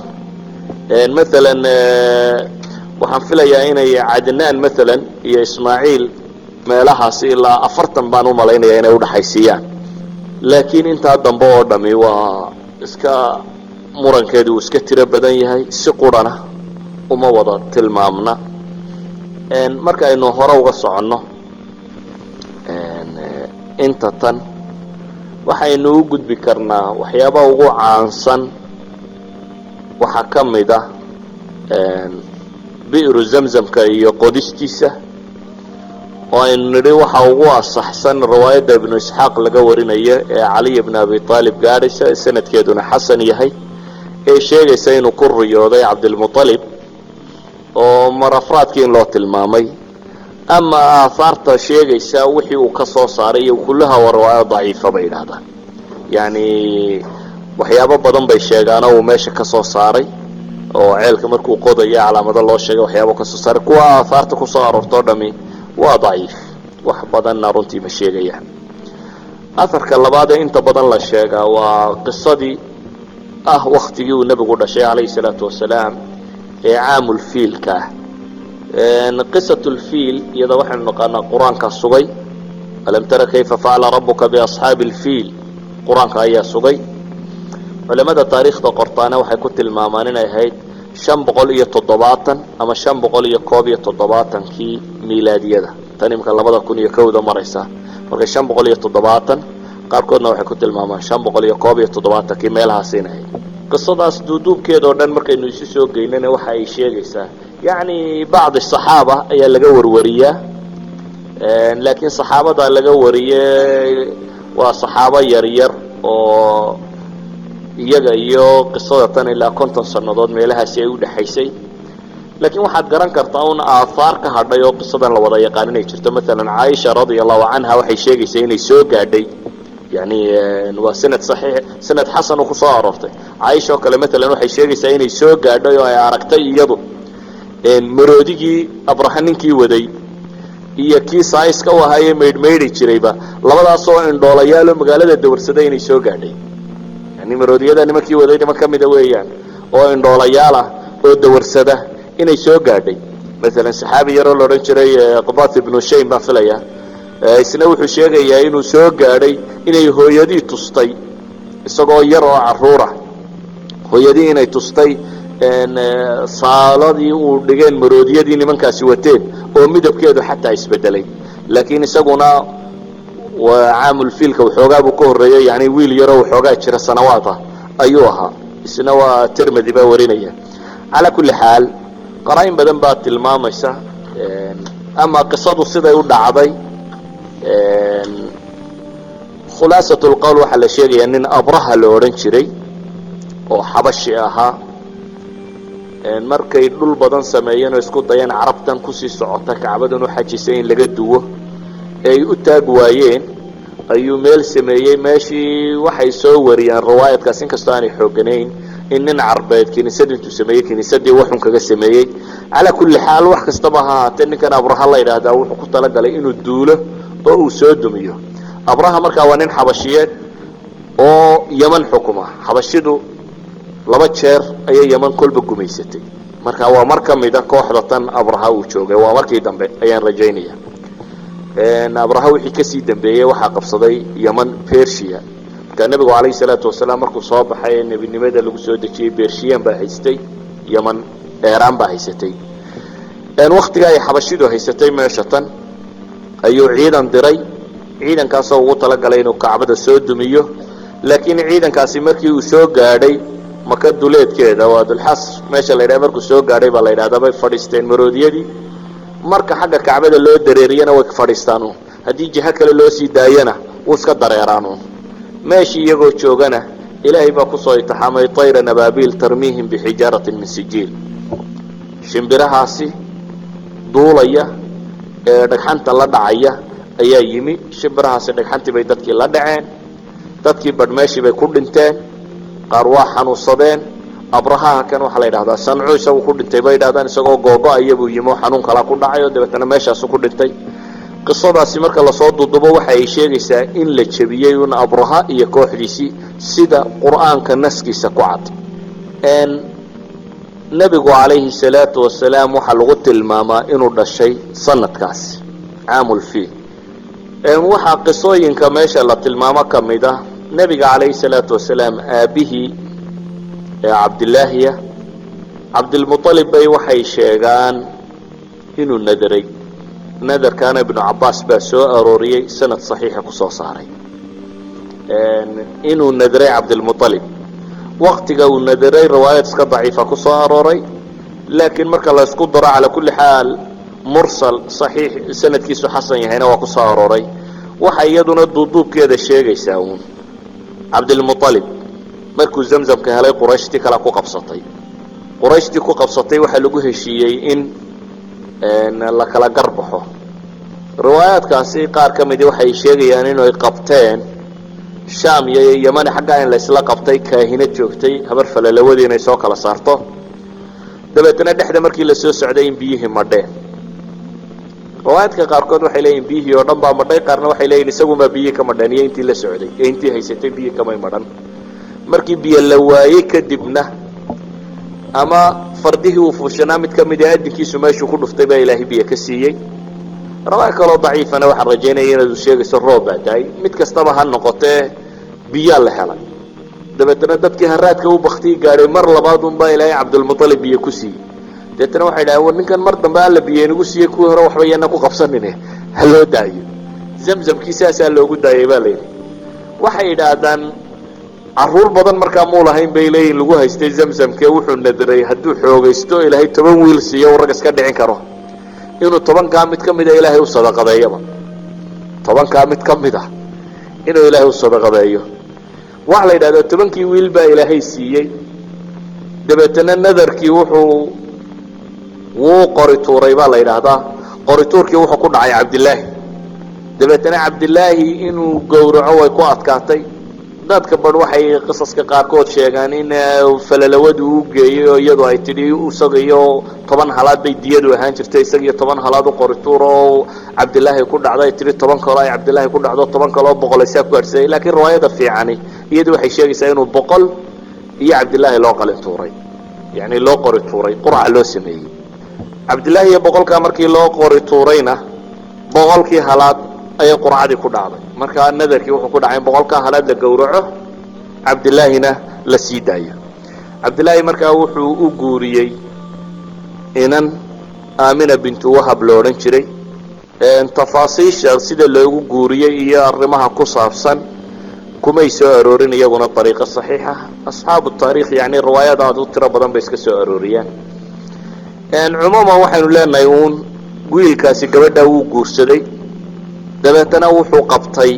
مثلا waxaan filayaa inay Adnaan مثلا iyo Ismaaciil meelahaas ilaa 40 baan u maleynaya inay u dhaxaysiyaan laakiin inta dambe oo dhami waa iska murankeedu iska tiro badan yahay si qurana uma wada tilmaamna marka aynu hore uga socono inta tan waxaynu u gudbi karnaa waxyaabaha ugu caansan waxa kamida bi'ru zamzamka iyo qodistiisa oo aynu nidhi waxa ugu asaxsan riwaayada ibn Isxaaq laga warinayo ee Ali ibn Abi Talib gaaraysa sanadkeeduna xasan yahay ee sheegaysa inuu ku riyooday Abdul Muttalib oo marafraadkii loo tilmaamay ama aafarta sheegaysa wixii uu ka soo saaray iyo kullaha riwaayad daciifa bay yiraahdaan yani waxyaabo badan bay sheegaan oo meesha ka soo saaray oo ceelka markuu qodayo calaamado loo sheegay waxyaabo ka soo saaray kuwa aafarta ku soo aroorto dhami waa daciif wax badan runtii ma sheegayaan afarka labaad inta badan la sheegaa waa qisadii waqtigii uu nabigu dhashay alayhi salaatu wasalaam ee caamul fiilka qisatul fiil iyada waxaan naqaanaa quraanka sugay alam tara kayfa fa'ala rabbuka bi ashaabil fiil quraanka ayaa sugay culimada taariikhda qortaana waxay ku tilmaamaan inay ahayd 570 ama 571 kii miilaadiyada tan imka 2001 maraysa marka 570 qaarkoodna waxay ku tilmaamaan 571 kii meelahaas inay qisadaas duuduubkeeda oo dhan markaynu isu soo geynana waxa ay sheegaysaa yani baad saxaaba ayaa laga warwariyaa laakiin saxaabada laga wariyay waa saxaaba yar yar oo iyaga iyo qisada tan ilaa 50 sanadood meelahaas ay u dhaxaysay laakiin waxaad garan kartaa una aafaar ka hadhay oo qisadan la wada yaqaan inay jirto مثلا Aisha radiyallahu anha waxay sheegaysaa inay soo gaadhay yani waa sanad saxiix sanad xasan oo ku soo aroortay Aisha kale مثلا waxay sheegaysaa inay soo gaadhay oo ay aragtay iyadu maroodigii abrahaninkii waday iyo kii saayska wahaye meedmeedi jirayba labadaas oo indhoolayaal magaalada dawarsaday inay soo gaadhay yani maroodiyada nimankii waday niman kamida weeyaan oo indhoolayaal oo dawarsada inay soo gaadhay مثلا saxaabi yar oo la oran jiray Qabat ibn Shaym baa filaya isna wuxuu sheegayaa inuu soo gaadhay inay hooyadii tustay isagoo yar oo caruura hooyadii inay tustay saaladii uu dhigeen maroodiyadii nimankaasi wateen oo midabkeedu xataa isbedelay laakiin isaguna waa caamul fiilka waxoogaa buu ka horeeyay yani wiil yar oo waxoogaa jira sanawaada ayuu ahaa isna waa Tirmidhi baa warinaya ala kulli xaal qarayn badan baa tilmaamaysa ama qisadu siday u dhacday khulaasatul qawl waxa la sheegay in abraha la oran jiray oo xabashi ahaa markay dhul badan sameeyeen oo isku dayeen carabtan ku sii socota kacbadan u xajisay in laga duwo ay u taag waayeen ayuu meel sameeyay meeshii waxay soo wariyaan riwaayadkaas in kastoo aanay xooganayn in nin carbeed kiniisada intuu sameeyay kiniisadii waxun kaga sameeyay ala kulli xaal wax kastaba ha ahaatee ninkan abraha la yiraahdo wuxuu ku talagalay inuu duulo oo uu soo dumiyo abraha markaa waa nin xabashiyeed oo yaman xukuma. xabashidu laba jeer ayay yaman kolba gumaysatay, marka waa mar ka mid a kooxda tan abraha uu joogay, waa markii dambe ayaan rajaynaya. abraha wixii kasii dambeeyey waxaa qabsaday yaman persia. marka nebigu calayhi salaatu wasalaam markuu soo baxay ee nebinimada lagu soo dejiyey bershiyan baa haystay, yaman eeraan baa haysatay. waktiga ay xabashidu haysatay meesha tan ayuu ciidan diray, ciidankaasoo ugu talagalay inuu kacbada soo dumiyo. laakiin ciidankaasi markii uu soo gaadhay maka duleedkeeda, waa dulxas meesha la yidhaha, markuu soo gaadhay baa la yidhahdaa bay fadhiisteen maroodiyadii. marka xagga kacbada loo dareeriyana way fadhiistaan, haddii jiho kale loo sii daayana wuu iska dareeraan. meeshii iyagoo joogana ilaahay baa kusoo itixaamay tayran abaabiil tarmiihim bixijaaratin min sijiil. shimbirahaasi duulaya ee dhagxanta la dhacaya ayaa yimi. shimbirahaasi dhagxantii bay dadkii la dhaceen, dadkii badh meeshii bay ku dhinteen, qaar waa xanuunsadeen. abrahaha kan waxaa la yidhahdaa sancu isagu ku dhintay bay yidhahdaan, isagoo googo-aya buu yimi oo xanuun kalaa ku dhacay oo dabeetana meeshaasu ku dhintay. qisadaasi marka lasoo duudubo waxa ay sheegaysaa in la jebiyey un abraha iyo kooxdiisii sida qur'aanka naskiisa ku cad. nebigu calayhi salaatu wasalaam waxaa lagu tilmaamaa inuu dhashay sanadkaasi caamulfiil. waxaa qisooyinka meesha la tilmaamo ka mid ah nebiga calayhi salaatu wasalaam aabihii cabdilaahiya cabdilmualib bay waxay sheegaan inuu nadaray. nadarkaana ibnu cabaas baa soo arooriyey, sanad saxiixa kusoo saaray inuu nadaray cabdilmualib. waktiga uu nadaray riwaayad iska daciifa kusoo arooray, laakiin marka la isku daro calaa kulli xaal mursal saxiix sanadkiisu xasan yahayna waa kusoo arooray. waxa iyaduna duuduubkeeda sheegaysaa uun cabdilmualib markuu zamzamka helay qurayshtii kala ku qabsatay. qurayshtii ku qabsatay waxaa lagu heshiiyey in la kala garbaxo. riwaayaadkaasi qaar ka midi waxay sheegayaan inay qabteen sham iyo yamani xaggaa in laysla qabtay, kaahina joogtay, habar falalawadii inay soo kala saarto. dabeetana dhexda markii la soo socday in biyihii madheen. riwaayaadka qaarkood waxay leeyihin biyihii oo dhan baa madhay, qaarna waxay leeyihin isagumaa biyihii ka madhan iyo intii la socday ee intii haysatay biyihii kamay madhan. markii biyo la waayey kadibna ama fardihii uu fuushanaa mid ka mid a adinkiisu meeshuu ku dhuftay baa ilaahay biyo ka siiyey. riwaaya kaloo daciifana waxaan rajaynaya inaad sheegayso roob baa daay. mid kastaba ha noqotee biyaa la helay. dabeetana dadkii haraadka u baktii gaadhay mar labaad unbaa ilaahay cabdilmualib biyo ku siiyey. dabeetana waxay dhahaan war ninkan mar dambe alla biyo inagu siiyey, kuwii hore waxba yana ku qabsanine ha loo daayo. zamzamkii saasaa loogu daayay baa layidhi. waxay yidhaahdaan caruur badan markaa muu lahayn bay leeyihin lagu haystay zamzamke. wuxuu nadiray hadduu xoogaysto ilaahay 10 wiil siiyo rag iska dhicin karo, inuu 10kaa mid ka mida ilaahay u sadaqadeeyaba. 10kaa mid ka mid ah inuu ilaahay u sadaqadeeyo. waxa la yidhahdaa 10kii wiil baa ilaahay siiyey. dabeetana nadarkii wuu qori tuuray baa la yidhaahdaa. qori tuurkii wuxuu ku dhacay cabdilaahi. dabeetana cabdilaahi inuu gowraco way ku adkaatay. dadka badh waxay qisaska qaarkood sheegaan in falalawadu u geeyey oo iyadu ay tidhi isaga iyo 10 halaad bay diyadu ahaan jirtay, isaga iyo 10 halaad u qori tuur oo cabdilaahi ku dhacday tidhi 10 kale ay cabdilaahi ku dhacdo 10 kale oo boqol isaa ku gaarsiiyay. laakiin riwaayada fiicani iyadu waxay sheegaysaa inuu 100 iyo cabdilaahi loo qalin tuuray, yani loo qori tuuray, quraac loo sameeyey. cabdilaahi iyo 100kaa markii loo qori tuurayna 100kii halaad ayay quracadii ku dhacday. markaa nadarkii wuxuu ku dhacay in 100kaa halaad la gowraco, cabdilaahina la sii daayo. cabdilaahi markaa wuxuu u guuriyey inan aamina bintu wahab lo odhan jiray. tafaasiisha sida loogu guuriyey iyo arrimaha ku saabsan kumay soo aroorin iyaguna dariiqo saxiixa. asxaabu taariikh yani riwaayada aad u tiro badan bay iska soo arooriyaan. cumuuman waxaynu leenahay uun wiilkaasi gabadha wuu guursaday, dabeetana wuxuu qabtay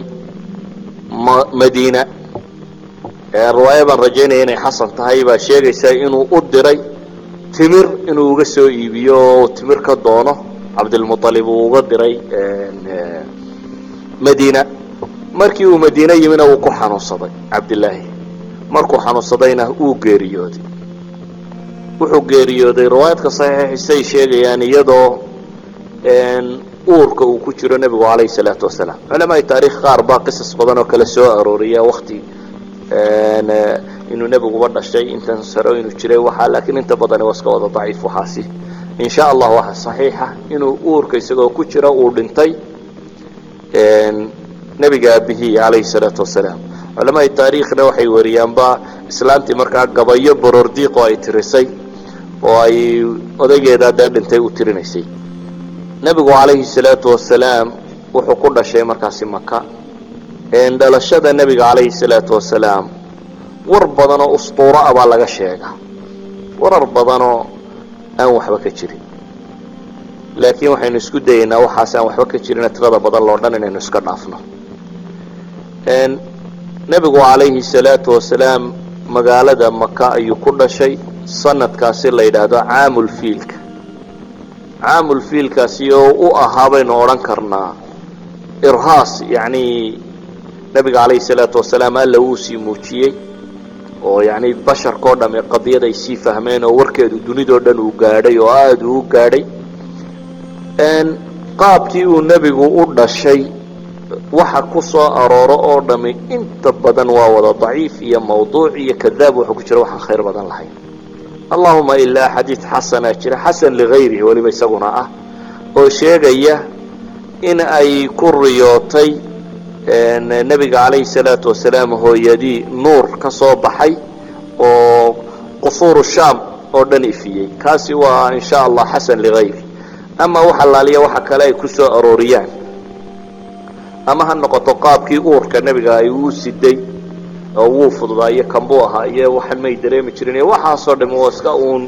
madiina. riwaaya baan rajaynaya inay xasan tahay baa sheegaysaa inuu u diray timir inuu uga soo iibiyo oo timir ka doono. cabdilmualib uu uga diray madiina. markii uu madiine yimina wuu ku xanuunsaday cabdilaahi. markuu xanuunsadayna uu geeriyooday. wuxuu geeriyooday riwaayadka saxiixisay sheegayaan iyadoo uurka uu ku jiro nebigu calayhi salaatu wasalaam. culamaai taariikh qaar baa qisas badan oo kale soo arooriya wakti inuu nebiguba dhashay intan saro inuu jiray waxaa laakiin inta badani waa iska wada daciif waxaasi in sha allah waxa saxiixa inuu uurka isagoo ku jira uu dhintay nebiga aabihii calayhi salaatu wasalaam culamada taariikhna waxay wariyaanba islaantii markaa gabayo borordiiq oo ay tirisay oo ay odaygeeda dee dhintay u tirinaysay nebigu calayhi salaatu wasalaam wuxuu ku dhashay markaasi maka dhalashada nebiga calayhi salaatu wasalaam war badanoo ustuuro ah baa laga sheega warar badanoo aan waxba ka jirin laakiin waxaynu isku dayaynaa waxaas aan waxba ka jirin tirada badan loo dhan inaynu iska dhaafno nebigu calayhi salaatu wasalaam magaalada maka ayuu ku dhashay sanadkaasi la yidhaahdo caamulfiilka caamulfiilkaasi oo u ahaa baynu odhan karnaa irhaas yacni nebiga calayhi salaatu wasalaam alla uu sii muujiyey oo yacni basharkao dhamme qadiyad ay sii fahmeen oo warkeedu dunidoo dhan uu gaadhay oo aada uu gaadhay qaabkii uu nebigu u dhashay waxa ku soo arooro oo dhammi inta badan waa wada daciif iyo mawduuc iyo kadaab waxa ku jira waxaan khayr badan lahayn allahuma ilaa xadiid xasanaa jira xasan ligayrihi weliba isaguna ah oo sheegaya in ay ku riyootay nebiga calayhi salaatu wasalaam hooyadii nuur ka soo baxay oo qusuuru shaam oo dhan ifiyey kaasi waa in sha allah xasan ligayri ama waxa laaliya waxa kale ay ku soo arooriyaan ama ha noqoto qaabkii uurka nebiga ay uu siday oo wuu fududaayo kanbuu ahaa iyo waxaan may dareemi jirin iyo waxaasoo dhami waa iska uun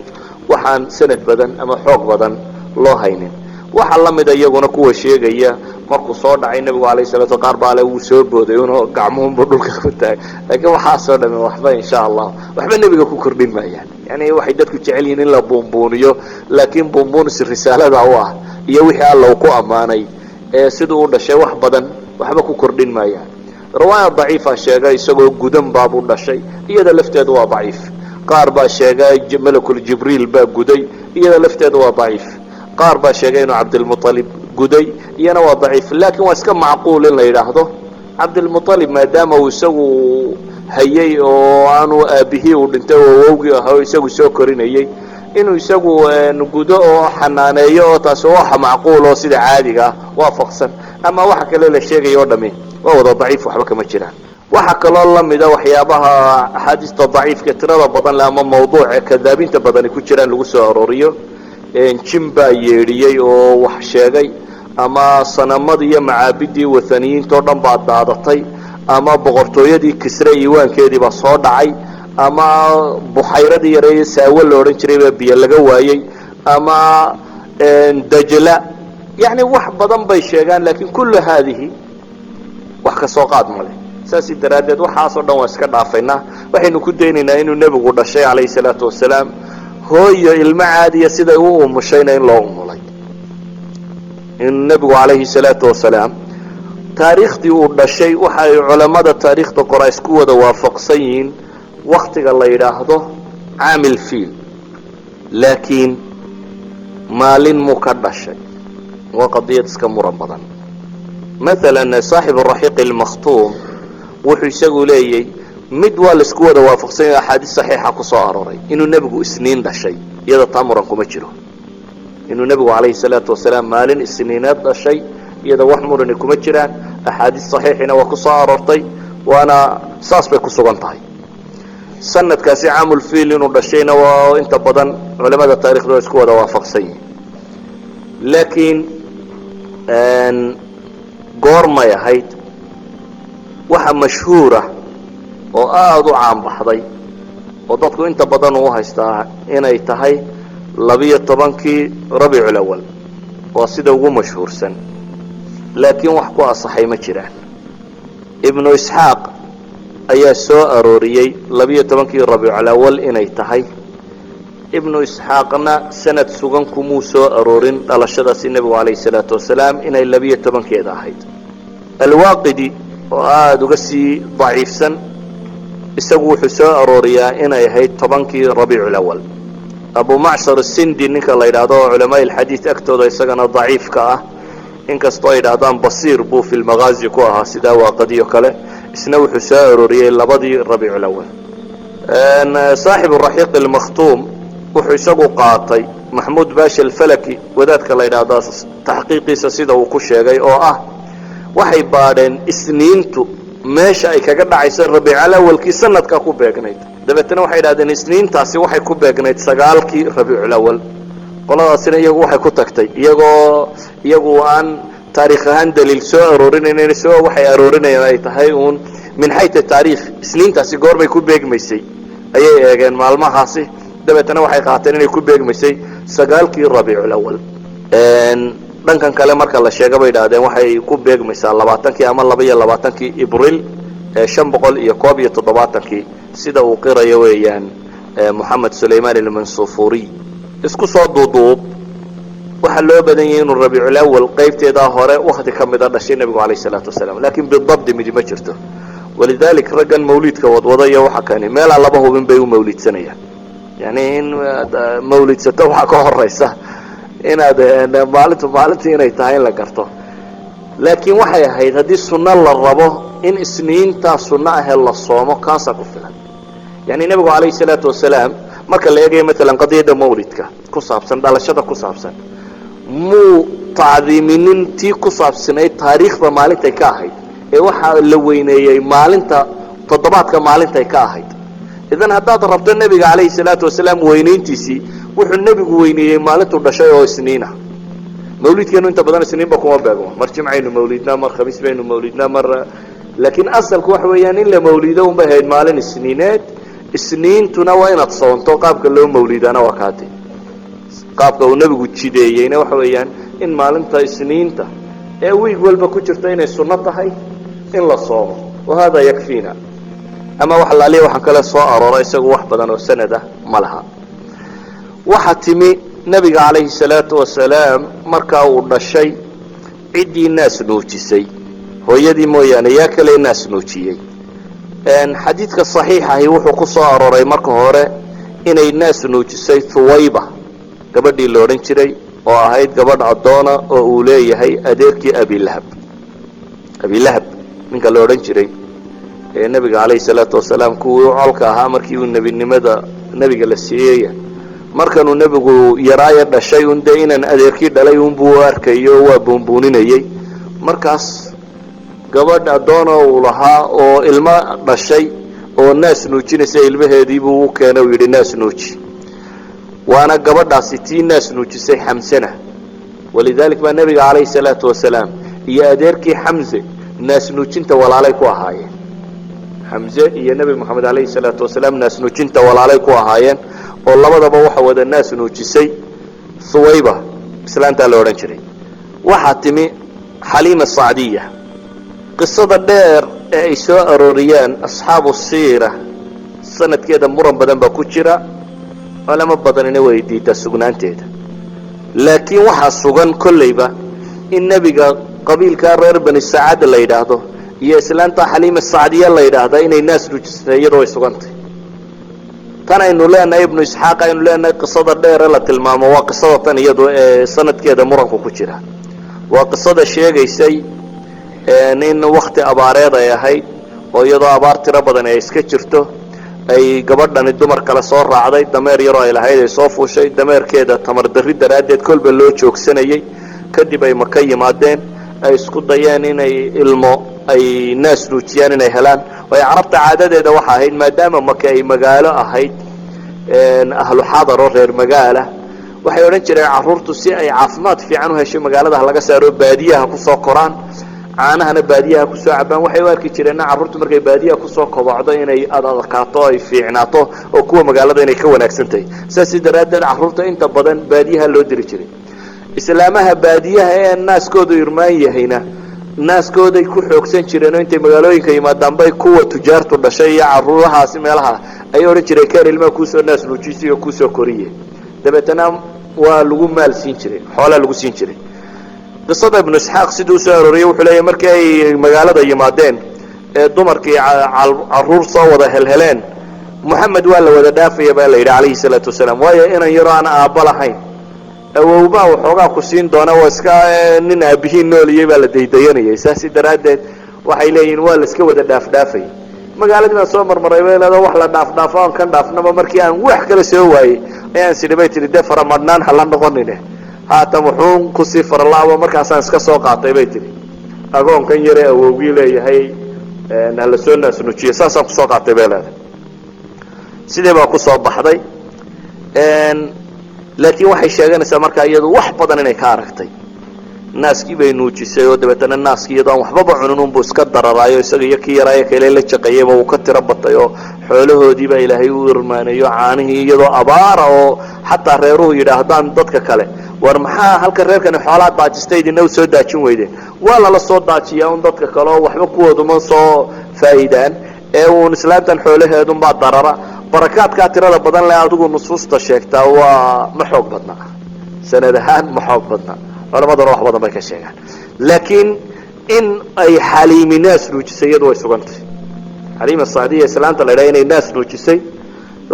waxaan sanad badan ama xoog badan loo haynin waxa la mida iyaguna kuwa sheegaya markuu soo dhacay nebigu calayhi salaatu qaar baale wuu soo booday unoo gacmuhunbu dhulka ku taagay laakiin waxaasoo dhami waxba insha allah waxba nebiga ku kordhin maayaan yani waxay dadku jecel yihiin in la buunbuuniyo laakiin buunbuunis risaalada u ah iyo wixii alla uu ku ammaanay siduu u dhashay wax badan waxba ku kordhin maayaan riwaaya daciifa sheega isagoo gudan baabuu dhashay iyada lafteedu waa daciif qaar baa sheega malakul jibriil baa guday iyada lafteedu waa daciif qaar baa sheegay inuu cabdilmualib guday iyana waa daciif laakiin waa iska macquul in la yidhaahdo cabdilmualib maadaama uu isagu hayay oo aanu aabihii uu dhintay oo awowgii ahaa oo isagu soo korinayay inuu isagu gudo oo xanaaneeyo oo taasi waxa macquul oo sida caadiga ah waafaqsan ama waxa kale la sheegay oo dhami waa wada daciif waxba kama jiraan waxa kaloo la mida waxyaabaha axaadiista daciifka tirada badan leh ama mawduuca kadaabinta badani ku jiraan lagu soo arooriyo jin baa yeedhiyey oo wax sheegay ama sanamadii iyo macaabidii wathaniyiintao dhan baa daadatay ama boqortooyadii kisre iiwaankeedii baa soo dhacay ama buxayradii yareeye saawo la odhan jiray baa biyo laga waayey ama dajla yani wax badan bay sheegaan laakiin kullu haadihi wax ka soo qaad male saasi daraaddeed waxaasoo dhan waa iska dhaafaynaa waxaynu ku daynaynaa inuu nebigu dhashay calayhi salaatu wasalaam hooyo ilmo caadiya siday u umushayna in loo umulay in nebigu calayhi salaatu wasalaam taariikhdii uu dhashay waxa ay culammada taariikhda qora isku wada waafaqsan yihiin waktiga la yidhaahdo caamil fiil laakiin maalin muu ka dhashay waa qadiyad iska muran badan maalan saaxib araxiiq almakhtuum wuxuu isagu leeyay mid waa laisku wada waafaqsan yahay axaadiis saxiixa ku soo arooray inuu nebigu isniin dhashay iyada taa muran kuma jiro inuu nebigu calayhi salaatu wasalaam maalin isniineed dhashay iyada wax murani kuma jiraan axaadiis saxiixina waa ku soo aroortay waana saas bay ku sugan tahay sanadkaasi caamulfiil inuu dhashayna waa inta badan culamada taarikhda waa isku wada waafaqsan yihin laakiin goormay ahayd waxa mashhuura oo aada u caanbaxday oo dadku inta badan uu haystaa inay tahay 12kii rabiicul awal waa sida ugu mashhuursan laakiin wax ku asaxay ma jiraan ibnu isxaaq ayaa soo arooriyey 12kii rabiicul awal inay tahay ibnu isxaaqna sanad sugan kumuu soo aroorin dhalashadaasi nebigu calayhi salaatu wasalaam inay 12keeda ahayd alwaaqidi oo aada uga sii daciifsan isagu wuxuu soo arooriyaa inay ahayd 10kii rabiicul awal abu macshar asindi ninka la yidhaahdo oo culamaa ilxadiid agtooda isagana daciifka ah inkastoo ay yidhaahdaan basiir buu fi lmagaazi ku ahaa sidaa waaqadiyo kale isna wuxuu soo arooriyey labadii rabiicu lawal saaxibu raxiiq almakhtuum wuxuu isagu qaatay maxmuud baashi alfalaki wadaadka la yidhaahdo taxqiiqiisa sida uu ku sheegay oo ah waxay baadheen isniintu meesha ay kaga dhacayso rabiical awalkii sanadka ku beegnayd dabeetana waxay yidhahdeen isniintaasi waxay ku beegnayd 9kii rabiicul awal qoladaasina iyagu waxay ku tagtay iyagu aan taariikh ahaan daliil soo aroorinayeen soo waxay aroorinayaan ay tahay uun min xayta taariikh isniintaasi goorbay ku beegmaysay ayay eegeen maalmahaasi dabeetana waxay qaateen inay ku beegmaysay 9kii rabiicul awal dhankan kale marka la sheegay bay yidhaahdeen waxay ku beegmaysaa 20kii ama 22kii ibriil 571 sida uu qirayo weeyaan moxamed sulaymaan almansuufuri isku soo duuduub waxa loo badan yahay inuu rabiicul awal qaybteeda hore waqti kamida dhashay nabigu calayhi salaatu wasalaam laakiin bidabdi mid ma jirto walidalik raggan mawlidka wadwada iyo waxa kani meel laba hubin bay u mawlidsanayaan yani in mawlidsato waxa ka horeysa inaad maalintii inay tahay in la garto laakiin waxay ahayd haddii sunno la rabo in isniinta sunno ahee la soomo kaasaa ku filan yani nabigu calayhi salaatu wasalaam marka la eegayo maalan qadiyadda mawlidka ku saabsan dhalashada ku saabsan muu tacdiiminin tii ku saabsanayd taariikhda maalintay ka ahayd ee waxaa la weyneeyey maalinta toddobaadka maalintay ka ahayd idan haddaad rabto nebiga calayhi salaatu wasalaam weynayntiisii wuxuu nebigu weyneeyey maalintuu dhashay oo isniina mawlidkeenu inta badan isniinba kuma beegmo mar jimcaynu mawlidnaa mar khamiis baynu mawlidnaa mar laakiin asalku waxa weeyaan in la mawlido unbay ahayd maalin isniineed isniintuna waa inaad soonto qaabka loo mawlidana waa kaati qaabka uu nebigu jideeyeyna waxa weeyaan in maalinta isniinta ee wiig walba ku jirta inay sunno tahay in la soomo wahada yakfiina ama wax laaliya waxaan kale soo aroora isagu wax badan oo sanada ma laha waxa timi nabiga calayhi salaatu wasalaam markaa uu dhashay ciddii naas nuujisay hooyadii mooyaane yaa kale naas nuujiyey xadiidka saxiixahi wuxuu ku soo arooray marka hore inay naas nuujisay thuwayba gabadhii la odhan jiray oo ahayd gabadh addoona oo uu leeyahay adeerkii abilahab ninka la odhan jiray ee nebiga calayhi salaatu wasalaam kuwii colka ahaa markii uu nebinimada nebiga la siiyey markanuu nebigu yaraayo dhashay un dee inaan adeerkii dhalay unbuu arkayo waa buunbuuninayey markaas gabadh addoona uu lahaa oo ilmo dhashay oo naas nuujinaysa ilmaheediibuu u keenay uu yidhi naas nuuji waana gabadhaasi tii naas nuujisay xamsena walidalik baa nebiga calayhi salaatu wasalaam iyo adeerkii xamse naas nuujinta walaalay ku ahaayeen xamse iyo nebi moxamed calayhi salaatu wasalaam naas nuujinta walaalay ku ahaayeen oo labadaba waxa wada naas nuujisay thuwayba islaantaa la odhan jiray waxaa timi xaliima sacdiya qisada dheer ee ay soo arooriyaan asxaabu siira sanadkeeda muran badan baa ku jira culamo badanina way diidaa sugnaanteeda laakiin waxaa sugan kollayba in nebiga qabiilkaa reer bani saacada la yidhaahdo iyo islaanta xaliima sacdiya la yidhaahda inay naas nuujisay iyadoo ay sugantay tan aynu leenahay ibnu isxaaq aynu leenahay qisada dheere la tilmaamo waa qisada tan iyadu ee sanadkeeda muranku ku jira waa qisada sheegaysay in wakti abaareed ay ahayd oo iyadoo abaar tiro badan ay iska jirto ay gabadhani dumar kale soo raacday dameer yaroo ay lahayd ay soo fuushay dameerkeeda tamar darri daraaddeed kolba loo joogsanayey kadib ay maka yimaadeen ay isku dayeen inay ilmo ay naas nuujiyaan inay helaan way carabta caadadeeda waxa ahayd maadaama maka ay magaalo ahayd ahlu xadar oo reer magaala waxay odhan jireen carruurtu si ay caafimaad fiican u hesho magaalada laga saaro baadiyaha ku soo koraan caanahana baadiyaha ku soo cabaan waxay u arki jireen carruurtu markay baadiyaha ku soo kobocdo inay adadkaato ay fiicnaato oo kuwa magaalada inay ka wanaagsan tahay sidaas daraaddeed carruurta inta badan baadiyaha loo diri jiray islaamaha baadiyaha ee naaskoodu irmaan yahayna naaskooday ku xoogsan jireen oo intay magaalooyinka yimaadaan bay kuwa tujaartu dhashay iyo carruurahaasi meelaha ay odhan jireen keen ilmaha kuusoo naas nuujisay oo kuusoo koriye dabeetana waa lagu maal siin jiray xoolaa lagu siin jiray qisada ibnu isxaaq siduu soo arooriyey wuxuu leeyahay markii ay magaalada yimaadeen ee dumarkii carruur soo wada helheleen moxamed waa la wada dhaafaya baa la yidhi calayhi salaatu wasalaam waayo inan yaroo aan aabba lahayn awowbaa waxoogaa ku siin doona waa iska nin aabihiin nooliyey baa la daydayanayay saasi daraaddeed waxay leeyihiin waa la iska wada dhaafdhaafay magaaladii baan soo marmaray bay leedahay wax la dhaafdhaafo aan kan dhaafnaba markii aan wax kala soo waayey ayaan sidhi bay tihi dee faramadhnaan ha la noqonine haatan wuxuun kusii faralaabo markaasaan iska soo qaatay bay tihi agoonkan yare awowgii leeyahay hala soo naasnujiye saasaan kusoo qaatay bay leedahay sidee baa kusoo baxday laakiin waxay sheeganaysaa markaa iyadu wax badan inay ka aragtay naaskii bay nuujisay oo dabeetana naaskii iyadoo aan waxbaba cunin unbuu iska dararaayo isaga iyo kii yaraayo kale la jaqayeyba uu ka tiro batay oo xoolahoodiibaa ilaahay u irmaaneeyo caanihii iyadoo abaara oo xataa reeruhu yidhaahdaan dadka kale war maxaa halka reerkani xoolaa daajista idina u soo daajin weydeen waa lala soo daajiyaa un dadka kale oo waxba kuwooduma soo faa'iidaan ee uun islaamtan xoolaheedunbaa darara barakaadkaa tirada badan le adigu nusuusta sheegtaa waa ma xoog badna sanad ahaan ma xoog badna culamaduna wax badan bay ka sheegaan laakiin in ay xaliimi naas nuujisay iyadu way sugantay xaliima sacdiya islaanta la idhaha inay naas nuujisay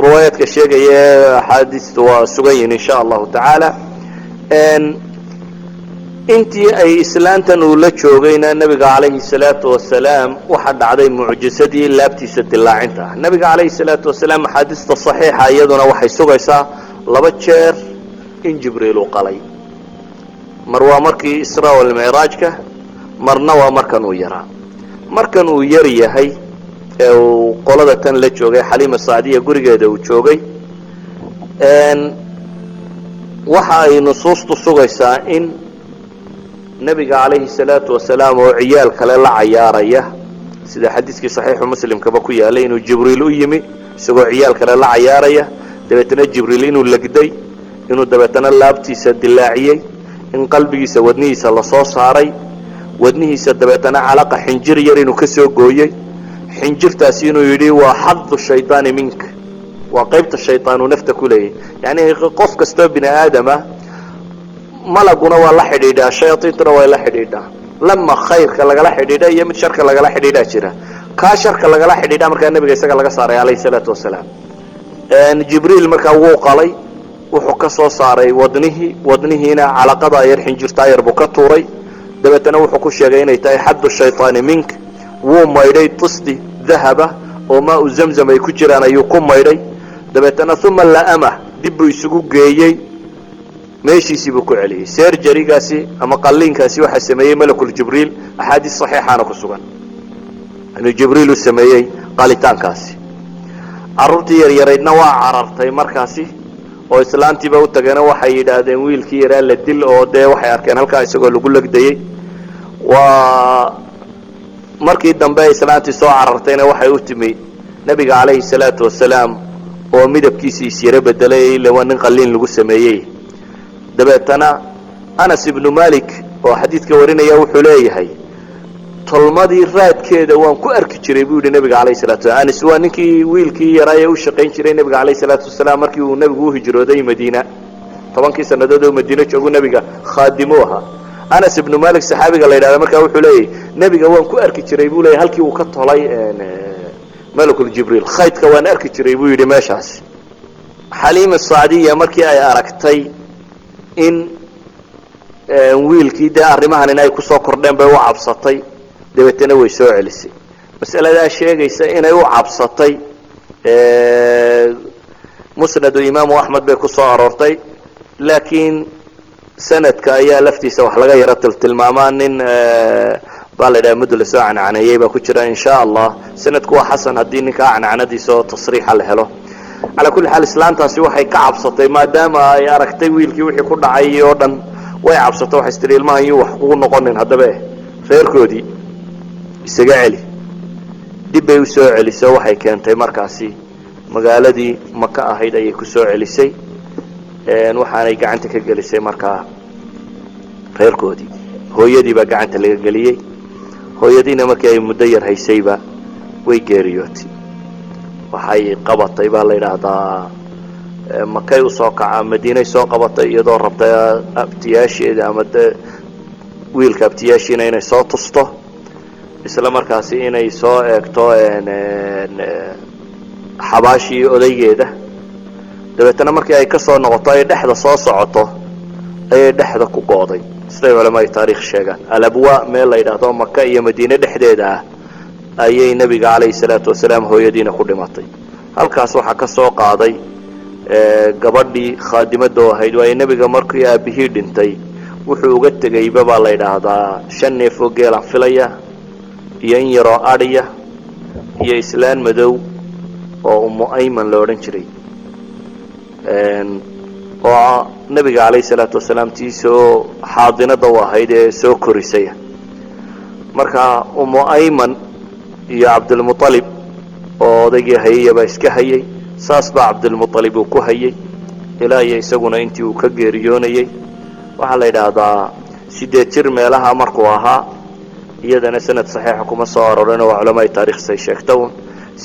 riwaayaadka sheegaya axaadiistu waa sugan yihin insha allahu tacaala intii ay islaantan uu la joogayna nabiga calayhi salaatu wasalaam waxaa dhacday mucjisadii laabtiisa dilaacinta ah nabiga calayhi salaatu wasalaam axaadiista saxiixa iyaduna waxay sugaysaa 2 jeer in jibriil uu qalay mar waa markii israa walmicraajka marna waa markan uu yaraa markan uu yar yahay ee uu qolada tan la joogay xaliima sacdiya gurigeeda uu joogay waxa ay nusuustu sugaysaa in nabiga calayhi salaatu wasalaam oo ciyaal kale la cayaaraya sida xadiiskii saxiixu muslimkaba ku yaalay inuu jibriil u yimi isagoo ciyaal kale la cayaaraya dabeetana jibriil inuu legday inuu dabeetana laabtiisa dilaaciyey in qalbigiisa wadnihiisa la soo saaray wadnihiisa dabeetana calaqa xinjir yar inuu ka soo gooyey xinjirtaasi inuu yidhi waa xadu shaydaani minka waa qaybta shaydaanu nafta ku leeyahay yani qof kastoo bini aadama malaguna waa la xidhiidhaa shayaaiintuna waa la xidhiidhaa lama khayrka lagala xidhiidha iyo mid sharka lagala xidhiidhaa jira kaa sharka lagala xidhiidha markaa nabiga isaga laga saaray calayhi salaatu wasalaam jibriil markaa wuu qalay wuxuu ka soo saaray wadnihiina calaqada yar xinjirtaa yar buu ka tuuray dabeetana wuxuu ku sheegay inay tahay xaddu shayطaani mink wuu maydhay tisdi dahaba oo maa u zamzam ay ku jiraan ayuu ku maydhay dabeetana uma la'amah dib buu isugu geeyey meeshiisii buu ku celiyey serjarigaasi ama qalliinkaasi waxaa sameeyey malakul jibriil axaadiis saxiixaana ku sugan inuu jibriil u sameeyey qalitaankaasi carruurtii yaryaraydna waa carartay markaasi oo islaantiiba u tageena waxay yidhaahdeen wiilkii yaraa la dil oo dee waxay arkeen halkaa isagoo lagu legdayey waa markii dambe islaantii soo carartayna waxay u timi nabiga calayhi salaatu wasalaam oo midabkiisii isyaro bedelay ila waa nin qalliin lagu sameeyey dabeetana anas ibnu malik oo xadiidka warinaya wuxuu leeyahay tolmadii raadkeeda waan ku arki jiray buu yidhi nabiga calayhi salatu wasalam anas waa ninkii wiilkii yaraa ee u shaqayn jiray nabiga calayhi salaatu wasalaam markii uu nabigu u hijrooday madiina 10 sanadood oo madiina joogu nabiga khaadimu ahaa anas ibnu malik saxaabiga la yidhahda markaa wuxuu leeyahay nabiga waan ku arki jiray buu leeyahay halkii uu ka tolay malakul jibriil khaydka waan arki jiray buu yidhi meeshaasi xaliima sacdiya markii ay aragtay in wiilkii dee arrimahan in ay kusoo kordheen bay u cabsatay dabeetana way soo celisay masaladaa sheegaysa inay u cabsatay musnadu imaamu axmed bay ku soo aroortay laakiin sanadka ayaa laftiisa wax laga yaro tilmaamaa nin baa la yidhaha muddo lasoo cancaneeyey baa ku jira in sha allah sanadku waa xasan haddii ninkaa cancanadiisa oo tasriixa la helo calaa kulli xaal islaantaasi waxay ka cabsatay maadaama ay aragtay wiilkii wixii ku dhacay oo dhan way cabsatay waxay istiri ilmahan yuu wax kugu noqonin haddaba reerkoodii isaga celi dib bay u soo celisay waxay keentay markaasi magaaladii maka ahayd ayay ku soo celisay waxaanay gacanta ka gelisay markaa reerkoodii hooyadii baa gacanta laga geliyey hooyadiina markii ay muddo yar haysayba way geeriyootay waxay qabatay baa la yidhaahdaa makay usoo kaca madiinay soo qabatay iyadoo rabtay abtiyaasheeda ama wiilka abtiyaashiina inay soo tusto isla markaasi inay soo eegto xabaashii odaygeeda dabeetana markii ay ka soo noqoto ay dhexda soo socoto ayay dhexda ku go'day siday culamada taariikh sheegaan alabwa meel la yidhaahdo maka iyo madiine dhexdeeda ah ayay nebiga calayhi salaatu wasalaam hooyadiina ku dhimatay halkaas waxaa ka soo qaaday gabadhii khaadimadda oo ahayd waayo nebiga markii aabihii dhintay wuxuu uga tegayba baa la yidhaahdaa 5 neef oo geelan filaya iyo in yaroo adhiya iyo islaan madow oo ummu ayman la odhan jiray oo nebiga calayhi salaatu wasalaam tiisoo xaadinada u ahayd ee soo korisay marka ummu ayman iyo cabdilmuطalib oo odaygii hayayaba iska hayay saas baa cabdilmuطalib uu ku hayay ilaa iyo isaguna intii uu ka geeriyoonayay waxaa la yidhaahdaa 8 jir meelaha markuu ahaa iyadana sanad saxiixa kuma soo arorin oo culamada taariikhsay sheegto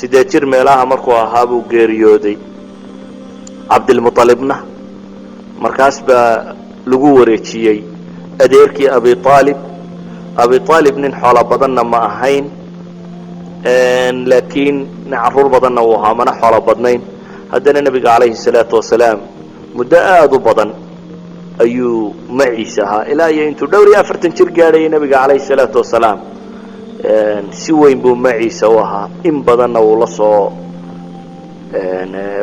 8 jir meelaha markuu ahaa buu geeriyooday cabdilmuطalibna markaas baa lagu wareejiyey adeerkii abi aalib nin xoolo badanna ma ahayn laakiin caruur badanna uu ahaa mana xoolo badnayn haddana nebiga calayhi salaatu wasalaam muddo aad u badan ayuu maciisa ahaa ilaa iyo intuu dhowr iyo 40 jir gaadhayay nebiga calayhi salaatu wasalaam si weyn buu maciisa u ahaa in badanna uu la soo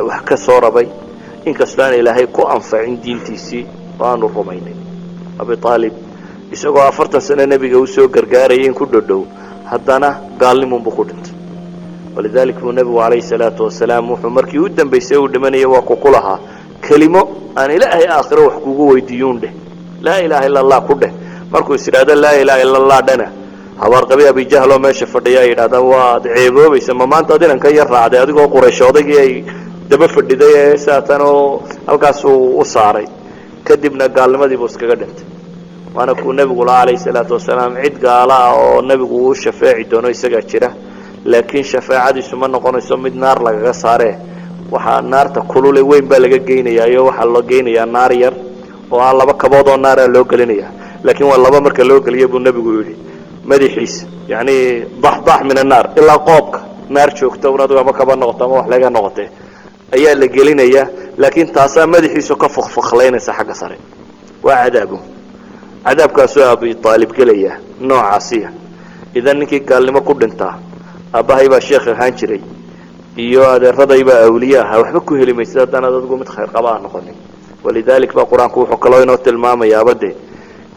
wax ka soo rabay inkastoo aan ilaahay ku anfacin diintiisii oo aanu rumaynin abi aalib isagoo 40 sano nebiga u soo gargaarayay in ku dhodhow haddana gaalnimunbuu ku dhintay walidaalika buu nebigu calayhi salaatu wasalaam wuxuu markii u dambaysay uu dhimanaya waa ku lahaa kelimo aan ilaahay aakhiro wax kugu weydiiyuun dheh laa ilaaha illa allah ku dheh markuu is idhaahdo laa ilaaha illa allah dhana habaarqabi abijahloo meesha fadhiya ay yidhahdaan waad ceeboobaysa ma maanta ad inanka yar raacday adigoo quraysh odaygii ay daba fadhiday ee saatan oo halkaasuu u saaray kadibna gaalnimadiibuu iskaga dhintay waana kuu nebigu lahaa calayhi salaatu wasalaam cid gaala ah oo nebigu uu shafeeci doono isagaa jira laakiin shafaacadiisu ma noqonayso mid naar lagaga saaree waxaa naarta kulule weyn baa laga geynayaa iyo waxaa loo geynayaa naar yar oo aan 2 kabood oo naara loo gelinaya laakiin waa 2 marka loo geliyo buu nebigu yidhi madaxiisa yani daxdax min annaar ilaa qoobka naar joogta un adigu ama kaba noqoto ama wax laga noqotee ayaa la gelinayaa laakiin taasaa madaxiisu ka fakfakhlaynaysa xagga sare waa cadaabkaasoo abi aalib gelaya noocaasiya idan ninkii gaalnimo ku dhintaa aabbahay baa sheekh ahaan jiray iyo adeeraday baa awliye ahaa waxba ku heli maysid haddanaad adigu mid khayr qaba aan noqonin walidaalik baa qur-aanku wuxuu kaloo inoo tilmaamayaaba de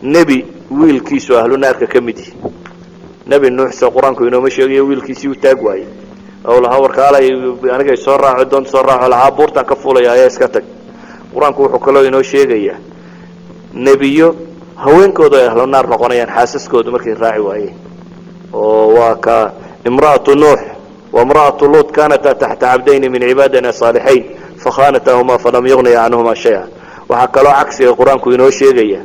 nebi wiilkiisu ahlu naarka ka mid yihi nebi nuuxse qur-aanku inooma sheegayo wiilkiisii u taag waayey oo lahaa warkaalay anigay soo raaco doonta soo raaco lahaa buurtaan ka fuulaya ayaa iska tag qur-aanku wuxuu kaloo inoo sheegayaa nebiyo haweenkooda ay ahlu naar noqonayaan xaasaskoodu markay raaci waayeen oo waa ka imra'atu nuux وامرأة لوط كانتا تحت عبدين من عبادنا صالحين فخانتاهما فلم يغني عنهما شيئا وحكى عكس القرآن كوينو شيغيا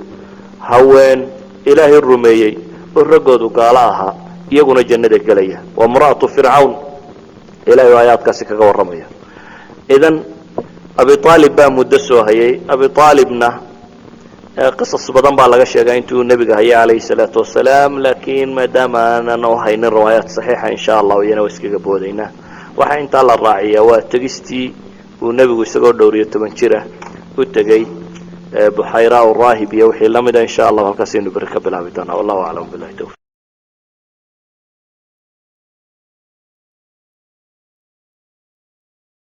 هوين إلهي الرميي الرقود قالاها يقول جنة قليا وامرأة فرعون إلهي آيات كاسكا ورميا إذن أبي طالب با مدسو هي أبي طالبنا قصص بدن baa laga sheegay intuu nabiga hayay calayhi salaatu wasalaam laakiin maadaama aanan haynin riwaayaat saxiixa insha allah iyana iskaga boodayna waxa inta la raaciyaa waa tagistii uu nabigu isagoo dhowr iyo 10 jir ah u tagay buxayra oo raahib iyo wixii lamid ah insha allah halkaas inuu baraka bilaabi doona wallahu a'lam billahi tawfiq